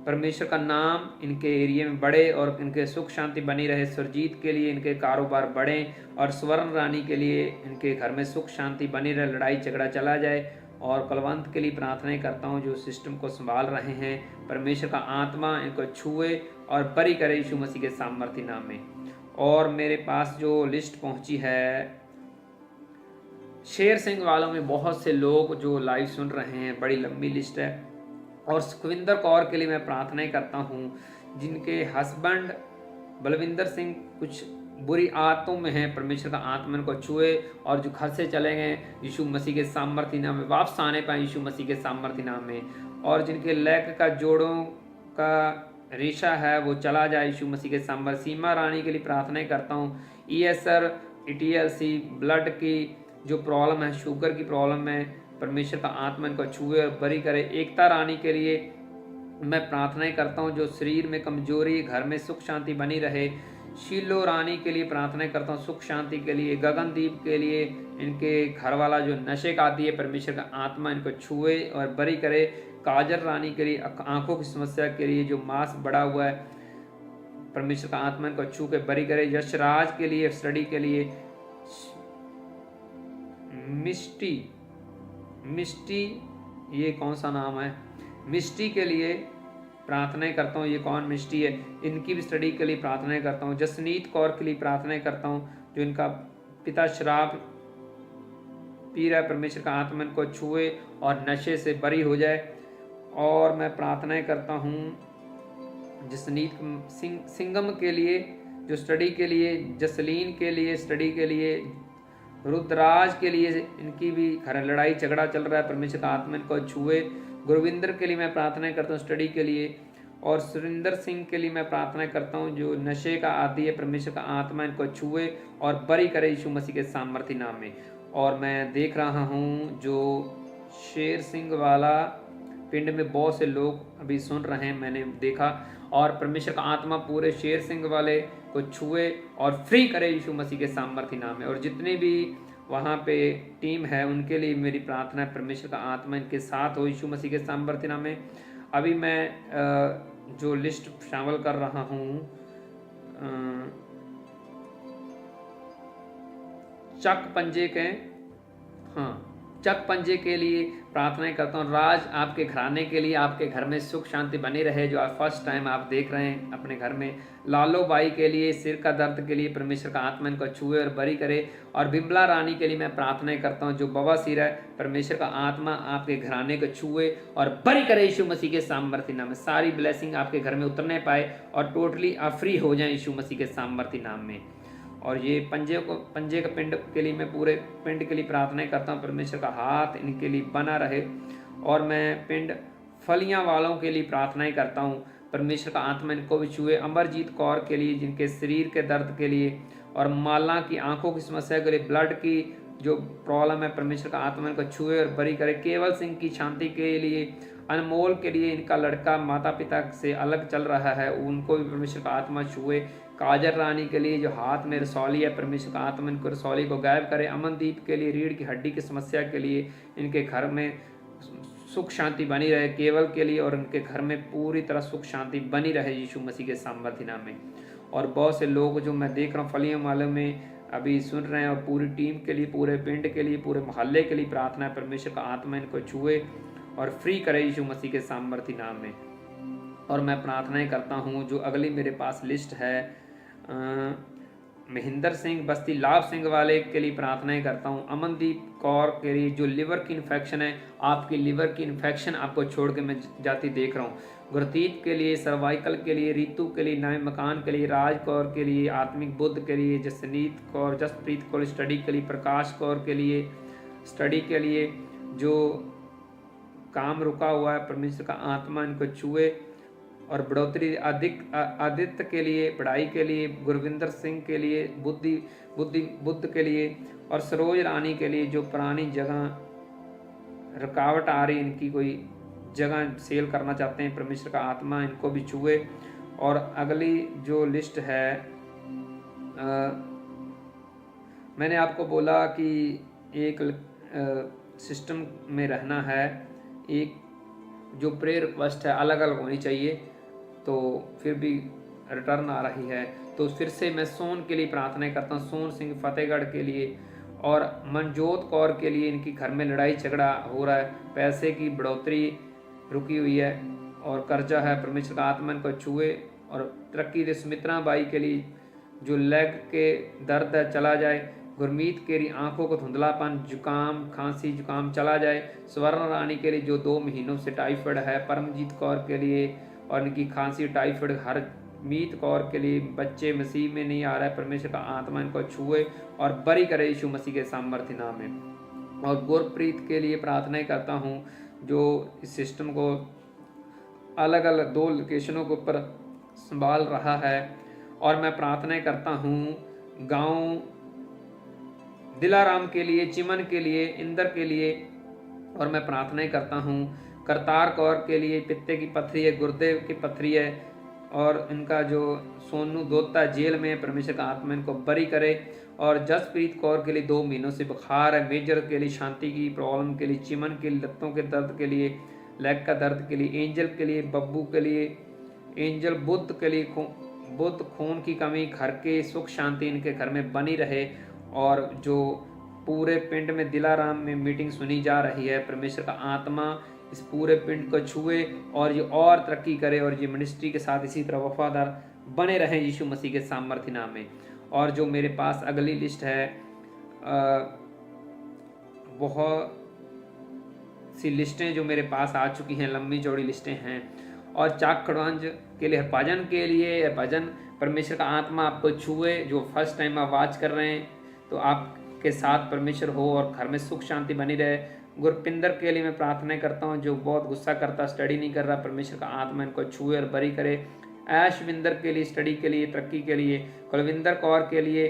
परमेश्वर का नाम इनके एरिया में बढ़े और इनके सुख शांति बनी रहे। सुरजीत के लिए इनके कारोबार बढ़े, और स्वर्ण रानी के लिए इनके घर में सुख शांति बनी रहे, लड़ाई झगड़ा चला जाए। और कुलवंत के लिए प्रार्थनाएं करता हूं जो सिस्टम को संभाल रहे हैं, परमेश्वर का आत्मा इनको छुए और बरी करे यीशु मसीह के सामर्थ्य नाम में। और मेरे पास जो लिस्ट पहुंची है शेर सिंह वालों में बहुत से लोग जो लाइव सुन रहे हैं, बड़ी लंबी लिस्ट है। और सुखविंदर कौर के लिए मैं प्रार्थनाएं करता हूँ जिनके हस्बैंड बलविंदर सिंह कुछ बुरी आदतों में हैं, परमेश्वर का आत्मा को छुए और जो घर से चले गए यीशु मसीह के सामर्थ्य नाम में वापस आने पाए यीशु मसीह के सामर्थ्य नाम में। और जिनके लेग का जोड़ों का रेशा है वो चला जाए यीशु मसीह के सामर्थ्य। सीमा रानी के लिए प्रार्थनाएं करता हूँ। ESR TLC ब्लड की जो प्रॉब्लम है, शुगर की प्रॉब्लम है, परमेश्वर का आत्मा इनको छुए और बरी करे। एकता रानी के लिए मैं प्रार्थनाएं करता हूँ, जो शरीर में कमजोरी, घर में सुख शांति बनी रहे। शीलो रानी के लिए प्रार्थनाएं करता हूँ सुख शांति के लिए। गगनदीप के लिए इनके घर वाला जो नशे का आदी है, परमेश्वर का आत्मा इनको छुए और बरी करे। काजल रानी के लिए आंखों की समस्या के लिए जो मांस बढ़ा हुआ है, परमेश्वर का आत्मा इनको छू के बरी करे। यशराज के लिए स्टडी के लिए। मिष्टी ये कौन सा नाम है, मिष्टी के लिए प्रार्थनाएं करता हूँ। ये कौन मिष्टी है, इनकी भी स्टडी के लिए प्रार्थनाएं करता हूँ। जसनीत कौर के लिए प्रार्थनाएं करता हूँ, जो इनका पिता शराब पी रहा है, परमेश्वर का आत्मा इनको छुए और नशे से बरी हो जाए। और मैं प्रार्थनाएं करता हूँ जसनीत सिंगम के लिए जो स्टडी के लिए, जसलीन के लिए स्टडी के लिए, रुद्राज के लिए इनकी भी घर लड़ाई झगड़ा चल रहा है, परमेश्वर का आत्मा इनको छुए। गुरविंदर के लिए मैं प्रार्थनाएं करता हूँ स्टडी के लिए। और सुरिंदर सिंह के लिए मैं प्रार्थना करता हूँ, जो नशे का आदी है, परमेश्वर का आत्मा इनको छुए और बरी करे यीशु मसीह के सामर्थी नाम में। और मैं देख रहा हूँ जो शेर सिंह वाला पिंड में बहुत से लोग अभी सुन रहे हैं, मैंने देखा। और परमेश्वर का आत्मा पूरे शेर सिंह वाले को छुए और फ्री करे यीशु मसीह के सामर्थी नाम में। और जितने भी वहाँ पे टीम है उनके लिए मेरी प्रार्थना है, परमेश्वर का आत्मा इनके साथ हो यीशु मसीह के सामर्थी नाम में। अभी मैं जो लिस्ट शामिल कर रहा हूँ, चक पंजे के, हाँ, चक पंजे के लिए प्रार्थनाएं करता हूँ। राज आपके घराने के लिए, आपके घर में सुख शांति बनी रहे, जो आप फर्स्ट टाइम आप देख रहे हैं अपने घर में। लालो बाई के लिए सिर का दर्द के लिए परमेश्वर का आत्मा इनको छुए और बरी करे। और बिमला रानी के लिए मैं प्रार्थनाएं करता हूँ, जो बवासीर है, परमेश्वर का आत्मा आपके घराने को छुए और बरी करे यीशु मसीह के सामर्थी नाम में। सारी ब्लेसिंग आपके घर में उतरने पाए और टोटली आप फ्री हो जाए यीशु मसीह के सामर्थी नाम में। और ये पंजे का पिंड के लिए मैं पूरे पिंड के लिए प्रार्थनाएं करता हूँ, परमेश्वर का हाथ इनके लिए बना रहे। और मैं पिंड फलियां वालों के लिए प्रार्थनाएं करता हूँ, परमेश्वर का आत्मा इनको भी छुए। अमरजीत कौर के लिए, जिनके शरीर के दर्द के लिए, और माला की आंखों की समस्या के लिए, ब्लड की जो प्रॉब्लम है, परमेश्वर का आत्मा इनको छुए और बरी करे। केवल सिंह की शांति के लिए, अनमोल के लिए, इनका लड़का माता पिता से अलग चल रहा है, उनको भी परमेश्वर का आत्मा छुए। काजल रानी के लिए जो हाथ में रसौली है, परमेश्वर का आत्मा इनको रसौली को गायब करे। अमनदीप के लिए रीढ़ की हड्डी की समस्या के लिए, इनके घर में सुख शांति बनी रहे। केवल के लिए और उनके घर में पूरी तरह सुख शांति बनी रहे यीशु मसीह के सामर्थी नाम में। और बहुत से लोग जो मैं देख रहा हूँ फलियों वालों में अभी सुन रहे हैं, और पूरी टीम के लिए, पूरे पिंड के लिए, पूरे मोहल्ले के लिए प्रार्थना है, परमेश्वर का आत्मा इनको छुए और फ्री करे यीशु मसीह के सामर्थी नाम में। और मैं प्रार्थनाएं करता हूँ, जो अगली मेरे पास लिस्ट है, महेंद्र सिंह बस्ती लाभ सिंह वाले के लिए प्रार्थनाएं करता हूँ। अमनदीप कौर के लिए जो लिवर की इन्फेक्शन है, आपकी लिवर की इन्फेक्शन आपको छोड़ के मैं जाती देख रहा हूँ। गुरतीत के लिए, सर्वाइकल के लिए, रीतू के लिए, नए मकान के लिए, राज कौर के लिए, आत्मिक बुद्ध के लिए, जसनीत कौर, जसप्रीत कौर स्टडी के लिए, प्रकाश कौर के लिए स्टडी के लिए, जो काम रुका हुआ है, परमेश्वर का आत्मा इनको छुए और बढ़ोतरी। आदित्य के लिए पढ़ाई के लिए, गुरविंदर सिंह के लिए बुद्ध के लिए, और सरोज रानी के लिए जो पुरानी जगह रुकावट आ रही, इनकी कोई जगह सेल करना चाहते हैं, परमेश्वर का आत्मा इनको भी छुए। और अगली जो लिस्ट है, मैंने आपको बोला कि एक सिस्टम में रहना है, एक जो प्रेयर रिक्वेस्ट है अलग अलग होनी चाहिए, तो फिर भी रिटर्न आ रही है। तो फिर से मैं सोन के लिए प्रार्थना करता हूँ, सोन सिंह फतेहगढ़ के लिए, और मनजोत कौर के लिए, इनकी घर में लड़ाई झगड़ा हो रहा है, पैसे की बढ़ोतरी रुकी हुई है और कर्जा है, परमेश्वर का आत्मा इनको छुए और तरक्की दे। सुमित्रा बाई के लिए जो लेग के दर्द है चला जाए। गुरमीत के लिए आंखों को धुंधलापन, जुकाम, खांसी जुकाम चला जाए। स्वर्ण रानी के लिए जो 2 महीनों से टाइफाइड है। परमजीत कौर के लिए और इनकी खांसी टाइफाइड। हरमीत कौर के लिए बच्चे मसीह में नहीं आ रहा है, परमेश्वर का आत्मा इनको छुए और बरी करे यीशु मसीह के सामर्थ्य नाम में। और गुरप्रीत के लिए प्रार्थनाएं करता हूँ, जो इस सिस्टम को अलग अलग 2 लोकेशनों के ऊपर संभाल रहा है। और मैं प्रार्थनाएं करता हूँ गांव दिलाराम के लिए, चिमन के लिए, इंदर के लिए, और मैं प्रार्थनाएं करता हूँ। करतार कौर के लिए पित्ते की पथरी है, गुर्दे की पथरी है, और इनका जो सोनू दोता जेल में है, परमेश्वर का आत्मा इनको बरी करे। और जसप्रीत कौर के लिए 2 महीनों से बुखार है। मेजर के लिए शांति की प्रॉब्लम के लिए, चिमन के लिए लत्तों के दर्द के लिए, लेग का दर्द के लिए, एंजल के लिए, बब्बू के लिए, एंजल बुद्ध के लिए, बुद्ध खून की कमी, घर के सुख शांति इनके घर में बनी रहे। और जो पूरे पिंड में दिलाराम में मीटिंग सुनी जा रही है, परमेश्वर का आत्मा इस पूरे पिंड को छुए और ये और तरक्की करे और ये मिनिस्ट्री के साथ इसी तरह वफादार बने रहें यीशु मसीह के सामर्थ्य नाम में। और जो मेरे पास अगली लिस्ट है, बहुत सी लिस्टें जो मेरे पास आ चुकी हैं, लंबी चौड़ी लिस्टें हैं। और चाक खड़वांज के लिए, भजन के लिए, भजन परमेश्वर का आत्मा आपको छुए। जो फर्स्ट टाइम आवाज कर रहे हैं तो आपके साथ परमेश्वर हो और घर में सुख शांति बनी रहे। गुरपिंदर के लिए मैं प्रार्थना करता हूँ, जो बहुत गुस्सा करता, स्टडी नहीं कर रहा, परमेश्वर का आत्मा इनको छुए और बरी करे। ऐशविंदर के लिए, स्टडी के लिए, तरक्की के लिए। कुलविंदर कौर के लिए,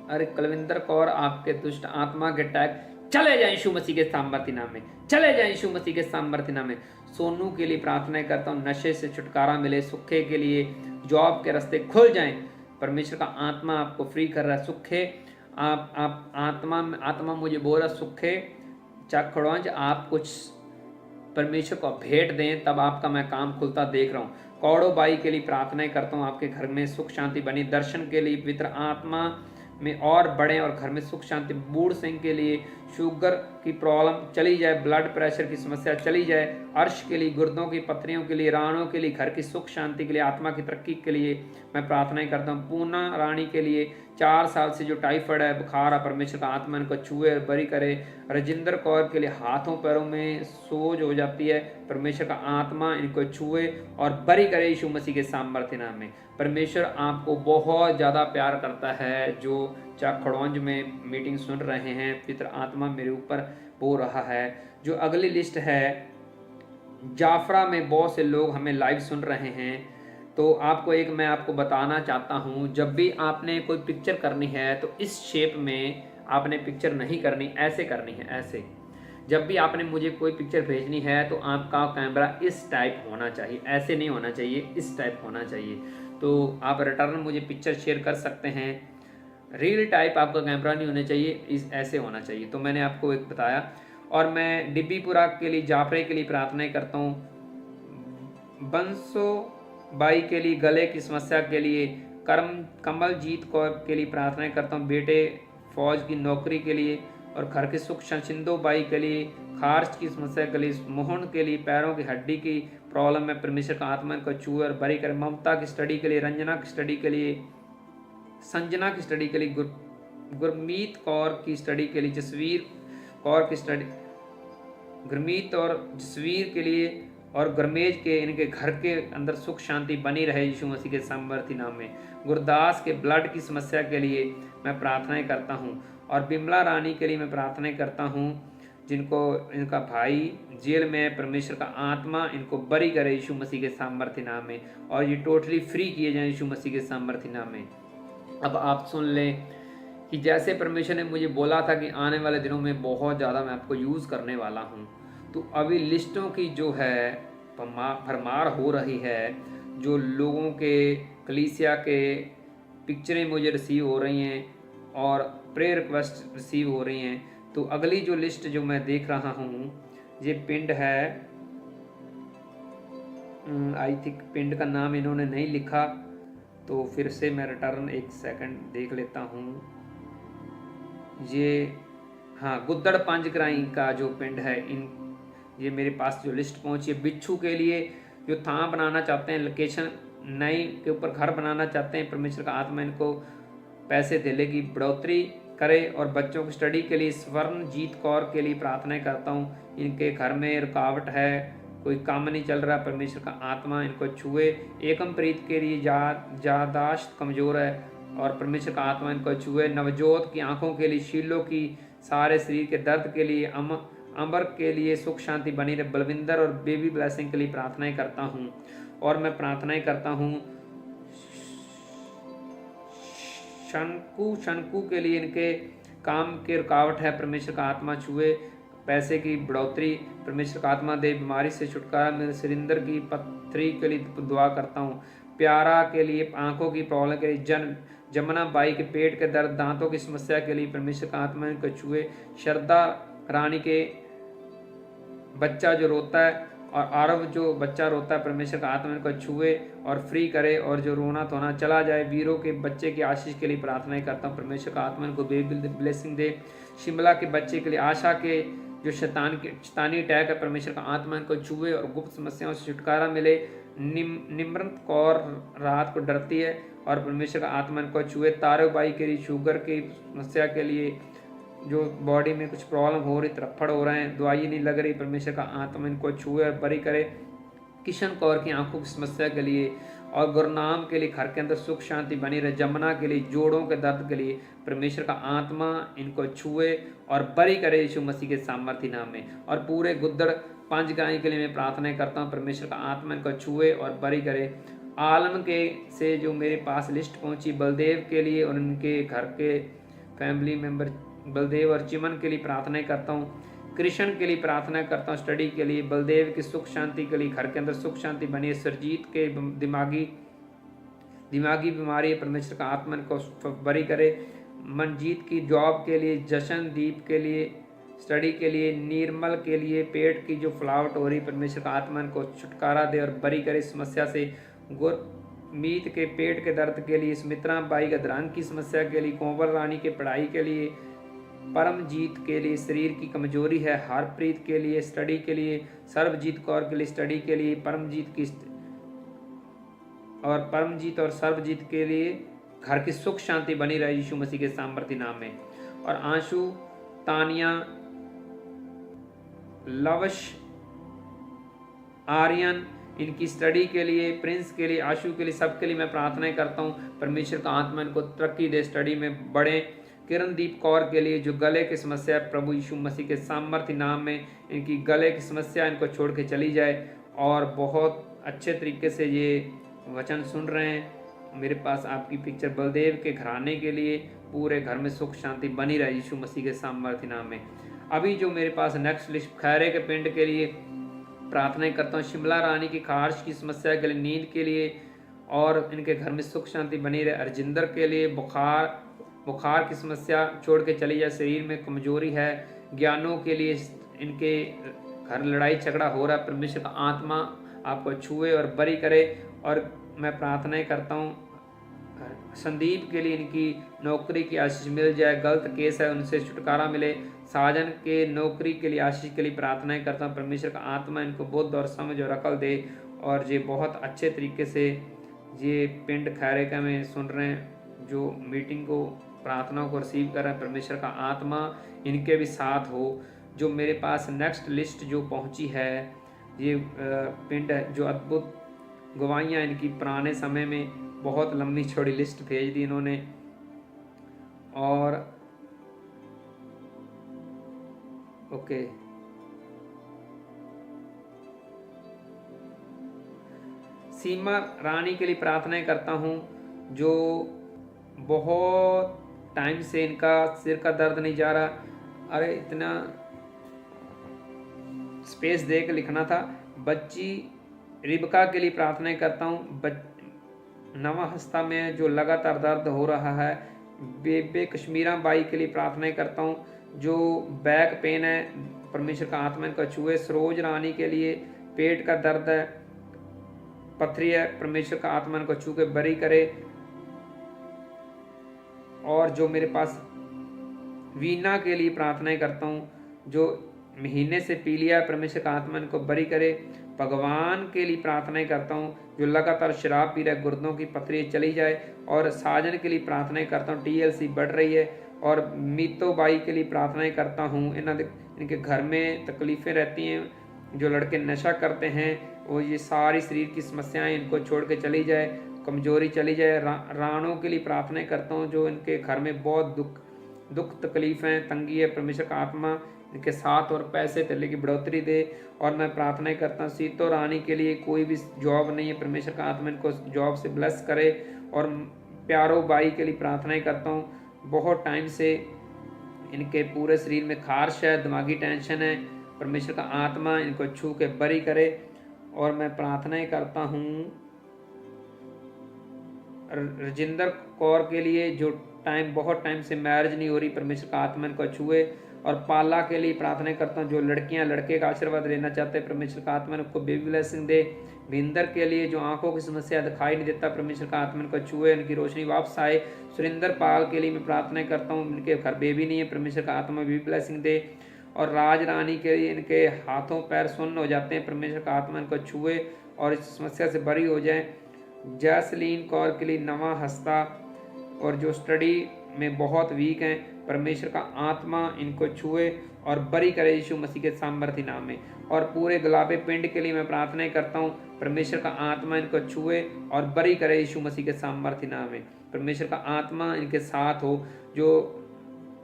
अरे कुलविंदर कौर, आपके दुष्ट आत्मा के अटैक चले जाए यीशु मसीह के सामर्थ्य नाम में, चले जाए यीशु मसीह के सामर्थ्य नाम में। सोनू के लिए प्रार्थना करता हूँ, नशे से छुटकारा मिले। सुखे के लिए, जॉब के रास्ते खुल जाएं, परमेश्वर का आत्मा आपको फ्री कर रहा है। सुखे आप आत्मा मुझे बोल रहा, सुखे चाक खड़वांज आप कुछ परमेश्वर को भेंट दें, तब आपका मैं काम खुलता देख रहा हूँ। कौड़ो बाई के लिए प्रार्थनाएं करता हूँ, आपके घर में सुख शांति बनी। दर्शन के लिए पवित्र आत्मा में और बढ़े और घर में सुख शांति। बूढ़ सिंह के लिए शुगर की प्रॉब्लम चली जाए, ब्लड प्रेशर की समस्या चली जाए। अर्श के लिए, गुर्दों की पथरियों के लिए, राणों के लिए, घर की सुख शांति के लिए, आत्मा की तरक्की के लिए मैं प्रार्थनाएं करता हूँ। पूना रानी के लिए 4 साल से जो टाइफाइड है, बुखार है, परमेश्वर का आत्मा इनको छुए और बरी करे। रजिंदर कौर के लिए हाथों पैरों में सोज हो जाती है, परमेश्वर का आत्मा इनको छुए और बरी करे यीशु मसीह के सामर्थ्य नाम में। परमेश्वर आपको बहुत ज़्यादा प्यार करता है। जो चाक खड़ौंज में मीटिंग सुन रहे हैं, पवित्र आत्मा मेरे ऊपर हो रहा है। जो अगली लिस्ट है, जाफरा में बहुत से लोग हमें लाइव सुन रहे हैं। तो मैं आपको बताना चाहता हूँ, जब भी आपने कोई पिक्चर करनी है तो इस शेप में आपने पिक्चर नहीं करनी, ऐसे करनी है, ऐसे। जब भी आपने मुझे कोई पिक्चर भेजनी है तो आपका कैमरा इस टाइप होना चाहिए, ऐसे नहीं होना चाहिए, इस टाइप होना चाहिए। तो आप रिटर्न मुझे पिक्चर शेयर कर सकते हैं। रील टाइप आपका कैमरा नहीं होना चाहिए, ऐसे होना चाहिए। तो मैंने आपको एक बताया। और मैं डिब्बीपुरा के लिए, जाफरे के लिए प्रार्थना करता हूँ। बंसो बाई के लिए, गले की समस्या के लिए। कमलजीत कौर के लिए प्रार्थना करता हूँ, बेटे फौज की नौकरी के लिए और घर के सुख। शिंदो बाई के लिए खारिश की समस्या के लिए। मोहन के लिए पैरों की हड्डी की प्रॉब्लम है, परमेश्वर का आत्मा को छुए और बरी करे। ममता की स्टडी के लिए, रंजना की स्टडी के लिए, संजना की स्टडी के लिए, गुरमीत कौर की स्टडी के लिए, जसवीर कौर की स्टडी, गुरमीत और जसवीर के लिए और गुरमेज के, इनके घर के अंदर सुख शांति बनी रहे यीशु मसीह के सामर्थ्य नाम में। गुरदास के ब्लड की समस्या के लिए मैं प्रार्थनाएं करता हूँ। और बिमला रानी के लिए मैं प्रार्थनाएं करता हूँ, जिनको इनका भाई जेल में है, परमेश्वर का आत्मा इनको बरी करे यीशु मसीह के सामर्थ्य नाम में, और ये टोटली फ्री किए जाए यीशु मसीह के सामर्थ्य नाम में। अब आप सुन लें कि जैसे परमेश्वर ने मुझे बोला था कि आने वाले दिनों में बहुत ज़्यादा मैं आपको यूज़ करने वाला हूँ, तो अभी लिस्टों की जो है भरमार हो रही है। जो लोगों के कलीसिया के पिक्चरें मुझे रिसीव हो रही हैं और प्रेयर रिक्वेस्ट रिसीव हो रही हैं। तो अगली जो लिस्ट जो मैं देख रहा हूँ, ये पिंड है, आई थिंक पिंड का नाम इन्होंने नहीं लिखा, तो फिर से मैं रिटर्न एक सेकंड देख लेता हूँ। ये हाँ, गुद्दड़ पंजग्राई का जो पिंड है, ये मेरे पास जो लिस्ट पहुंची है। बिच्छू के लिए जो थां बनाना चाहते हैं, लोकेशन नई के ऊपर घर बनाना चाहते हैं, परमेश्वर का आत्मा इनको पैसे देने की बढ़ोतरी करे। और बच्चों की स्टडी के लिए स्वर्णजीत कौर के लिए प्रार्थना करता हूँ। इनके घर में रुकावट है, कोई काम नहीं चल रहा, परमेश्वर का आत्मा इनको छुए। एकमप्रीत के लिए यादाश्त कमज़ोर है और परमेश्वर का आत्मा इनको छुए। नवजोत की आंखों के लिए, शीलो की सारे शरीर के दर्द के लिए, अंबर के लिए सुख शांति बनी रहे। बलविंदर और बेबी ब्लेसिंग के लिए प्रार्थनाएं करता हूँ। और मैं प्रार्थनाएं करता हूँ शनकू के लिए, इनके काम की रुकावट है, परमेश्वर का आत्मा छुए। पैसे की बढ़ोतरी परमेश्वर का आत्मा दे, बीमारी से छुटकारा मिले, सिरिंदर की पथरी के लिए दुआ करता हूँ, प्यारा के लिए आंखों की प्रॉब्लम के लिए, जमुना बाई के पेट के दर्द, दांतों की समस्या के लिए परमेश्वर का आत्मा इनको छुए, श्रद्धा रानी के बच्चा जो रोता है और आरव जो बच्चा रोता है परमेश्वर का आत्मा इनको छुए और फ्री करे और जो रोना धोना चला जाए, वीरों के बच्चे की आशीष के लिए प्रार्थना करता हूँ, परमेश्वर का आत्मा इनको बेबी ब्लेसिंग दे, शिमला के बच्चे के लिए, आशा के जो शैतानी अटैक है परमेश्वर का आत्मा इनको छुए और गुप्त समस्याओं से छुटकारा मिले, निम्रत कौर रात को डरती है और परमेश्वर का आत्मा इनको छुए, तारोबाई के लिए शुगर की समस्या के लिए, जो बॉडी में कुछ प्रॉब्लम हो रही, तरफड़ हो रहे हैं, दवाई नहीं लग रही, परमेश्वर का आत्मा इनको छुए और बरी करे, किशन कौर की आंखों की समस्या के लिए और गुरनाम के लिए घर के अंदर सुख शांति बनी रहे, जमुना के लिए जोड़ों के दर्द के लिए परमेश्वर का आत्मा इनको छुए और बरी करे यीशु मसीह के सामर्थ्य नाम में, और पूरे गुद्दड़ पंच गाय के लिए मैं प्रार्थना करता हूँ, परमेश्वर का आत्मा इनको छुए और बरी करे। आलम के से जो मेरे पास लिस्ट पहुंची, बलदेव के लिए और उनके घर के फैमिली मेम्बर बलदेव और चिमन के लिए प्रार्थना करता हूँ, कृष्ण के लिए प्रार्थना करता हूँ, स्टडी के लिए, बलदेव की सुख शांति के लिए, घर के अंदर सुख शांति बनी है, सरजीत के दिमागी बीमारी है, परमेश्वर का आत्मा को बरी करे, मनजीत की जॉब के लिए, जशनदीप के लिए स्टडी के लिए, निर्मल के लिए पेट की जो फ्लावट हो रही, परमेश्वर का आत्मा को छुटकारा दे और बरी करे समस्या से, गुरमीत के पेट के दर्द के लिए, सुमित्रा बाई गधरांग की समस्या के लिए, कोमल रानी के पढ़ाई के लिए, परमजीत के लिए शरीर की कमजोरी है, हरप्रीत के लिए स्टडी के लिए, सर्वजीत कौर के लिए स्टडी के लिए, परमजीत और सर्वजीत के लिए घर की सुख शांति बनी रहे यीशु मसीह के सामर्थ्य नाम में, और आंशु, तानिया, लवश, आर्यन इनकी स्टडी के लिए, प्रिंस के लिए, आशु के लिए, सबके लिए मैं प्रार्थनाएं करता हूँ, परमेश्वर का आत्मा इनको तरक्की दे, स्टडी में बढ़े। किरणदीप कौर के लिए जो गले की समस्या है, प्रभु यीशु मसीह के सामर्थ्य नाम में इनकी गले की समस्या इनको छोड़ के चली जाए, और बहुत अच्छे तरीके से ये वचन सुन रहे हैं। मेरे पास आपकी पिक्चर बलदेव के घराने के लिए पूरे घर में सुख शांति बनी रहे यीशु मसीह के सामर्थ्य नाम में। अभी जो मेरे पास नेक्स्ट लिस्ट खैरे के पिंड के लिए प्रार्थना करता हूँ, शिमला रानी की खारिश की समस्या के लिए, नींद के लिए और इनके घर में सुख शांति बनी रहे। अर्जिंदर के लिए बुखार की समस्या छोड़ के चली जाए, शरीर में कमजोरी है। ज्ञानों के लिए इनके घर लड़ाई झगड़ा हो रहा है, परमेश्वर का आत्मा आपको छुए और बरी करे। और मैं प्रार्थनाएं करता हूँ संदीप के लिए, इनकी नौकरी की आशीष मिल जाए, गलत केस है उनसे छुटकारा मिले। साजन के नौकरी के लिए आशीष के लिए प्रार्थनाएं करता हूँ, परमेश्वर का आत्मा इनको बुद्ध और समझ और अकल दे, और ये बहुत अच्छे तरीके से ये पिंड खैरे का में सुन रहे हैं, जो मीटिंग को प्रार्थना को रिसीव कर रहे हैं, परमेश्वर का आत्मा इनके भी साथ हो। जो मेरे पास नेक्स्ट लिस्ट जो पहुंची है, ये पिंड है जो अद्भुत गवाहियाँ इनकी पुराने समय में, बहुत लंबी चौड़ी लिस्ट भेज दी इन्होंने। और ओके, सीमा रानी के लिए प्रार्थनाएं करता हूँ, जो बहुत टाइम से इनका सिर का दर्द नहीं जा रहा। अरे इतना स्पेस दे के लिखना था। बच्ची रिबका के लिए प्रार्थनाएं करता हूँ, नवा हस्ता में जो लगातार दर्द हो रहा है। बेबे कश्मीरा बाई के लिए प्रार्थनाएं करता हूँ, जो बैक पेन है, परमेश्वर का आत्मा इनका छुए। सरोज रानी के लिए पेट का दर्द है, पथरी है, परमेश्वर का आत्मा इनको छू के बरी करे। और जो मेरे पास वीना के लिए प्रार्थनाएं करता हूँ, जो महीने से पी लिया, परमेश्वर का आत्मा इनको बरी करे। भगवान के लिए प्रार्थनाएं करता हूँ, जो लगातार शराब पी रहा है, गुर्दों की पथरी चली जाए। और साजन के लिए प्रार्थनाएं करता हूँ, TLC बढ़ रही है। और मीतो बाई के लिए प्रार्थनाएं करता हूँ, इनके घर में तकलीफ़ें रहती हैं, जो लड़के नशा करते हैं, वो ये सारी शरीर की समस्याएं इनको छोड़ के चली जाए, कमजोरी चली जाए। राणों के लिए प्रार्थनाएं करता हूँ, जो इनके घर में बहुत दुख तकलीफ़ें, तंगी है, परमेश्वर का आत्मा इनके साथ और पैसे तेले की बढ़ोतरी दे। और मैं प्रार्थना करता हूँ सीतो रानी के लिए, कोई भी जॉब नहीं है, परमेश्वर का आत्मा इनको जॉब से ब्लेस करे। और प्यारो बाई के लिए प्रार्थनाएं करता हूँ, बहुत टाइम से इनके पूरे शरीर में खारिश है, दिमागी टेंशन है, परमेश्वर का आत्मा इनको छू के बरी करे। और मैं प्रार्थनाएं करता हूँ रजिंदर कौर के लिए, जो बहुत टाइम से मैरिज नहीं हो रही, परमेश्वर का आत्मा इनको छुए। और पाला के लिए प्रार्थना करता हूँ, जो लड़कियां लड़के का आशीर्वाद लेना चाहते हैं, परमेश्वर का आत्मा इनको बेबी ब्लेसिंग दे। भिंदर के लिए, जो आंखों की समस्या दिखाई नहीं देता, परमेश्वर का आत्मा इनको छुए, उनकी रोशनी वापस आए। सुरेंद्र पाल के लिए मैं प्रार्थना करता हूँ, इनके घर बेबी नहीं है, परमेश्वर का आत्मा बेबी ब्लेसिंग दे। और राज रानी के लिए, इनके हाथों पैर सुन्न हो जाते हैं, परमेश्वर का आत्मा इनको छुए और इस समस्या से बरी हो जाए। जैसलीन कौर के लिए नवा हस्ता, और जो स्टडी में बहुत वीक हैं, परमेश्वर का आत्मा इनको छुए और बरी करे यीशु मसीह के सामर्थ्य नाम में। और पूरे गुलाबे पिंड के लिए मैं प्रार्थना करता हूँ, परमेश्वर का आत्मा इनको छुए और बरी करे यीशु मसीह के सामर्थ्य नाम में। परमेश्वर का आत्मा इनके साथ हो। जो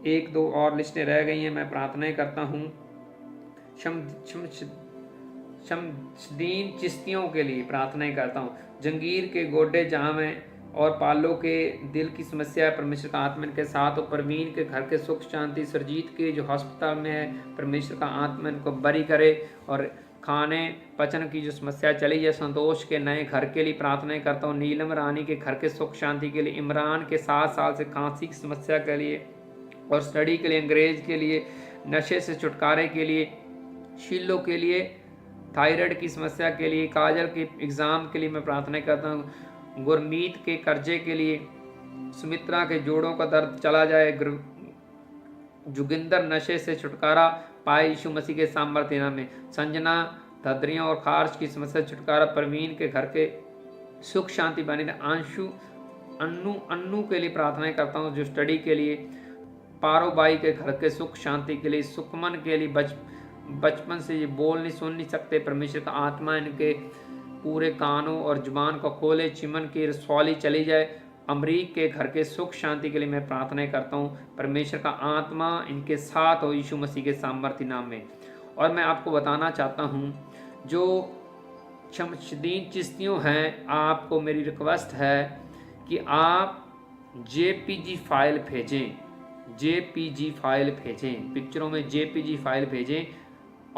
1-2 और लिस्टें रह गई हैं, मैं प्रार्थनाएं करता हूँ। शमशदीन चिश्तियों के लिए प्रार्थनाएं करता हूँ। जंगीर के गोडे जाम हैं और पालो के दिल की समस्या है, परमेश्वर का आत्मा इनके साथ हो। परवीन के घर के सुख शांति, सरजीत के जो अस्पताल में है, परमेश्वर का आत्मा इनको बरी करे। और खाने पचन की जो समस्या चली है, संतोष के नए घर के लिए प्रार्थनाएं करता हूँ। नीलम रानी के घर के सुख शांति के लिए, इमरान के 7 साल से खांसी की समस्या के लिए और स्टडी के लिए, अंग्रेज के लिए, नशे से छुटकारे के लिए, शीलो के लिए, थायराइड की समस्या के लिए, काजल के एग्ज़ाम के लिए मैं प्रार्थना करता हूँ। गुरमीत के कर्जे के लिए, सुमित्रा के जोड़ों का दर्द चला जाए, जोगिंदर नशे से छुटकारा पाए यीशु मसीह के सामर्थ्य नाम में। संजना धद्रियों और खारिश की समस्या से छुटकारा, परवीन के घर के सुख शांति बनी रहे। आंशु अन्नू के लिए प्रार्थना करता हूँ, जो स्टडी के लिए, पारो बाई के घर के सुख शांति के लिए, सुकमन के लिए, बचपन से ये बोल नहीं सुन नहीं सकते, परमेश्वर का आत्मा इनके पूरे कानों और जुबान को खोले, चिमन की रसौली चली जाए। अमरीक के घर के सुख शांति के लिए मैं प्रार्थना करता हूँ, परमेश्वर का आत्मा इनके साथ हो यीशु मसीह के सामर्थ्य नाम में। और मैं आपको बताना चाहता हूँ, जो शमशदीन चिश्तियों हैं, आपको मेरी रिक्वेस्ट है कि आप JPG फाइल भेजें, JPG फाइल भेजें, पिक्चरों में JPG फाइल भेजें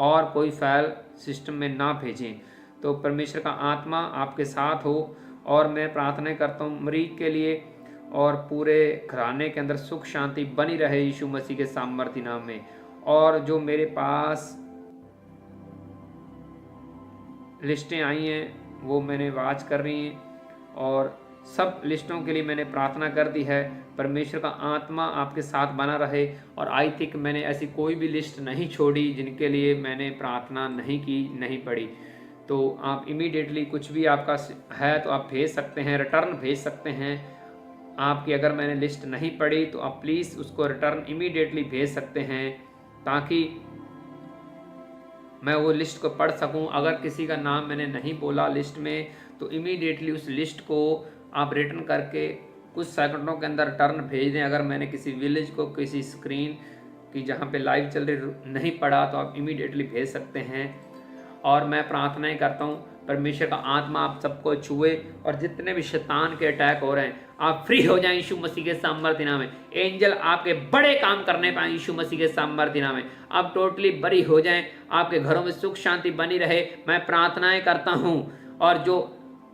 और कोई फाइल सिस्टम में ना भेजें, तो परमेश्वर का आत्मा आपके साथ हो। और मैं प्रार्थना करता हूँ मरीज के लिए और पूरे घराने के अंदर सुख शांति बनी रहे यीशु मसीह के सामर्थ्य नाम में। और जो मेरे पास लिस्टें आई हैं वो मैंने वाच कर रही हैं और सब लिस्टों के लिए मैंने प्रार्थना कर दी है। परमेश्वर का आत्मा आपके साथ बना रहे। और आई थिंक मैंने ऐसी कोई भी लिस्ट नहीं छोड़ी जिनके लिए मैंने प्रार्थना नहीं की, नहीं पढ़ी। तो आप इमीडिएटली कुछ भी आपका है तो आप भेज सकते हैं, रिटर्न भेज सकते हैं। आपकी अगर मैंने लिस्ट नहीं पढ़ी तो आप प्लीज़ उसको रिटर्न इमीडिएटली भेज सकते हैं, ताकि मैं वो लिस्ट को पढ़ सकूं। अगर किसी का नाम मैंने नहीं बोला लिस्ट में तो इमीडिएटली उस लिस्ट को आप रिटर्न करके कुछ सेकंडों के अंदर रिटर्न भेज दें। अगर मैंने किसी विलेज को किसी स्क्रीन की जहाँ पे लाइव चल रही नहीं पढ़ा तो आप इमीडिएटली भेज सकते हैं। और मैं प्रार्थनाएं करता हूँ परमेश्वर का आत्मा आप सबको छुए और जितने भी शैतान के अटैक हो रहे हैं आप फ्री हो जाएं यीशु मसीह के सामर्थ्य नाम में। एंजल आपके बड़े काम करने पाए यीशु मसीह के सामर्थ्य नाम में। आप टोटली बरी हो जाएं, आपके घरों में सुख शांति बनी रहे। मैं प्रार्थनाएं करता हूँ। और जो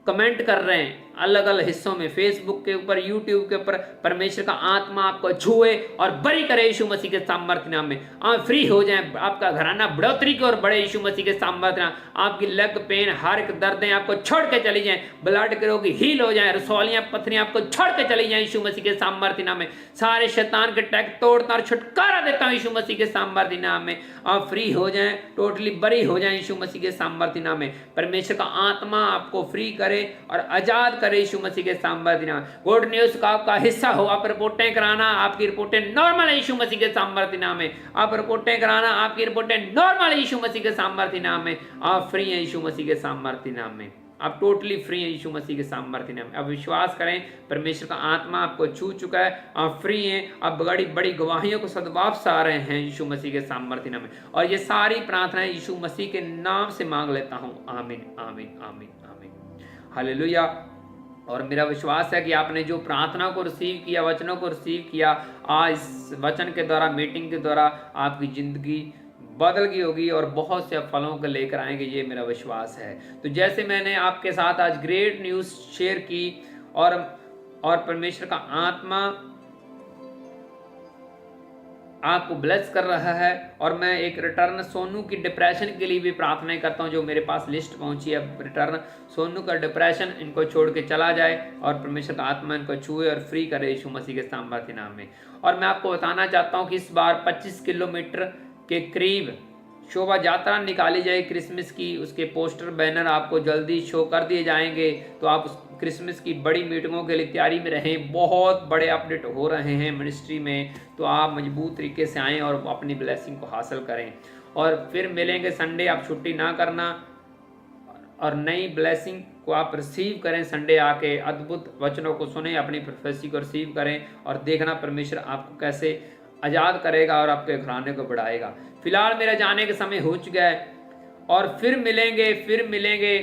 कमेंट कर रहे हैं अलग अलग हिस्सों में, फेसबुक के ऊपर, यूट्यूब के ऊपर, परमेश्वर का आत्मा आपको छुए और बरी करे यीशु मसीह के सामर्थ्य नाम में। आप फ्री हो जाएं, आपका घराना बढ़ोतरी की ओर बढ़े यीशु मसीह के सामर्थ्य नाम। आपकी लेग पेन, हर एक दर्दें आपको छोड़ के चली जाएं, ब्लड के रोग हील हो जाएं, रसौलियां पत्थरियां आपको छोड़ के चली जाएं यीशु मसीह के सामर्थ्य नाम में। सारे शैतान के टैग तोड़ता और छुटकारा देता हूं यीशु मसीह के सामर्थ्य नाम में। आप फ्री हो जाएं, टोटली बरी हो जाएं यीशु मसीह के सामर्थ्य नाम में। परमेश्वर का आत्मा आपको फ्री करे और आजाद करे यीशु मसीह के सामर्थ्य नाम। गुड न्यूज का आपका हिस्सा हो। आप रिपोर्टें कराना, आपकी रिपोर्टें नॉर्मल है यीशु मसीह के सामर्थ्य नाम में। आप रिपोर्टें कराना, आपकी रिपोर्टें नॉर्मल है यीशु मसीह के सामर्थ्य नाम में। आप फ्री हैं यीशु मसीह के सामर्थ्य नाम में। आप टोटली फ्री हैं यीशु मसीह के सामर्थ्य नाम में। अब विश्वास करें, परमेश्वर का आत्मा आपको छू चुका है, आप फ्री हैं। अब बड़ी बड़ी गवाहियों को सद वापस आ रहे हैं यीशु मसीह के सामर्थ्य नाम में। और ये सारी प्रार्थनाएं यीशु मसीह के नाम से मांग लेता हूं। आमीन, आमीन, आमीन, आमीन। हालेलुया। और मेरा विश्वास है कि आपने जो प्रार्थना को रिसीव किया, वचनों को रिसीव किया, आज इस वचन के द्वारा, मीटिंग के द्वारा आपकी ज़िंदगी बदल गई होगी और बहुत से फलों को लेकर आएंगे, ये मेरा विश्वास है। तो जैसे मैंने आपके साथ आज ग्रेट न्यूज़ शेयर की और परमेश्वर का आत्मा आपको ब्लेस कर रहा है, और मैं एक रिटर्न सोनू की डिप्रेशन के लिए भी प्रार्थना करता हूं, जो मेरे पास लिस्ट पहुंची है। रिटर्न सोनू का डिप्रेशन इनको छोड़ के चला जाए और परमेश्वर का आत्मा इनको छुए और फ्री करे यीशु मसीह के सामर्थ्य नाम में। और मैं आपको बताना चाहता हूं कि इस बार 25 किलोमीटर के करीब शोभा यात्रा निकाली जाए क्रिसमस की। उसके पोस्टर बैनर आपको जल्दी शो कर दिए जाएंगे, तो आप उस क्रिसमस की बड़ी मीटिंगों के लिए तैयारी में रहें। बहुत बड़े अपडेट हो रहे हैं मिनिस्ट्री में, तो आप मजबूत तरीके से आएँ और अपनी ब्लेसिंग को हासिल करें। और फिर मिलेंगे संडे, आप छुट्टी ना करना और नई ब्लेसिंग को आप रिसीव करें। संडे आके अद्भुत वचनों को सुने, अपनी प्रोफेसी को रिसीव करें और देखना परमेश्वर आपको कैसे आज़ाद करेगा और आपके घराने को बढ़ाएगा। फिलहाल मेरा जाने का समय हो चुका है, और फिर मिलेंगे।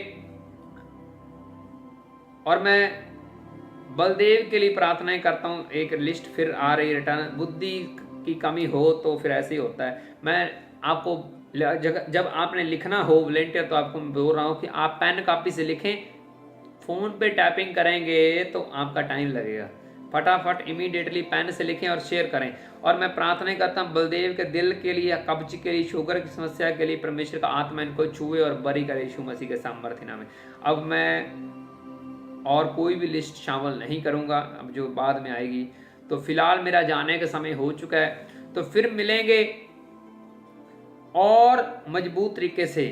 और मैं बलदेव के लिए प्रार्थनाएं करता हूँ। एक लिस्ट फिर आ रही है, रिटर्न बुद्धि की कमी हो तो फिर ऐसे ही होता है। मैं आपको जब आपने लिखना हो वॉलंटियर, तो आपको बोल रहा हूँ कि आप पेन कापी से लिखें। फ़ोन पे टैपिंग करेंगे तो आपका टाइम लगेगा। फटाफट इमीडिएटली पेन से लिखें और शेयर करें। और मैं प्रार्थना करता हूँ बलदेव के दिल के लिए, कब्ज के लिए, शुगर की समस्या के लिए, परमेश्वर का आत्मा इनको छुए और बरी करे यीशु मसीह के सामर्थ्य नाम में। अब मैं और कोई भी लिस्ट शामिल नहीं करूँगा, अब जो बाद में आएगी। तो फिलहाल मेरा जाने का समय हो चुका है, तो फिर मिलेंगे और मजबूत तरीके से।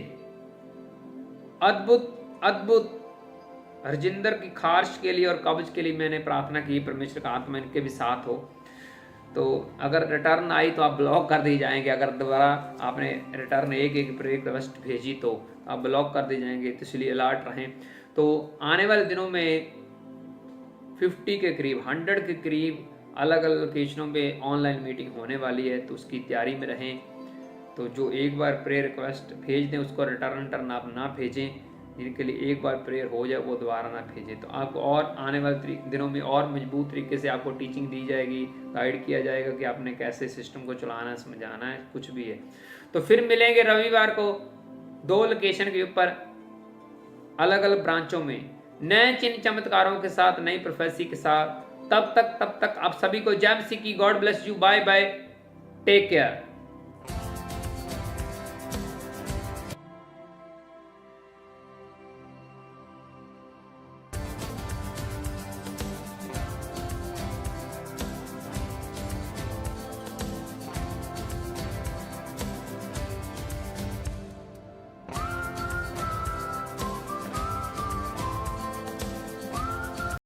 अद्भुत हरजिंदर की खारिश के लिए और कब्ज के लिए मैंने प्रार्थना की, परमेश्वर का आत्मा इनके भी साथ हो। तो अगर रिटर्न आई तो आप ब्लॉक कर दिए जाएंगे। अगर दोबारा आपने रिटर्न एक रिक्वेस्ट भेजी तो आप ब्लॉक कर दिए जाएंगे, तो इसलिए अलर्ट रहें। तो आने वाले दिनों में 50 के करीब, 100 के करीब अलग अलग लोकेशनों में ऑनलाइन मीटिंग होने वाली है, तो उसकी तैयारी में रहें। तो जो एक बार प्रेयर रिक्वेस्ट भेज दें, उसको रिटर्न आप ना भेजें। जिनके लिए एक बार प्रेयर हो जाए वो दोबारा ना भेजें। तो आपको और आने वाले दिनों में और मजबूत तरीके से आपको टीचिंग दी जाएगी, गाइड किया जाएगा कि आपने कैसे सिस्टम को चलाना है, समझाना है, कुछ भी है। तो फिर मिलेंगे रविवार को 2 लोकेशन के ऊपर अलग अलग ब्रांचों में, नए चिन्ह चमत्कारों के साथ, नई प्रोफेसी के साथ। तब तक आप सभी को जय मसीह की। God bless you. Bye bye, take care.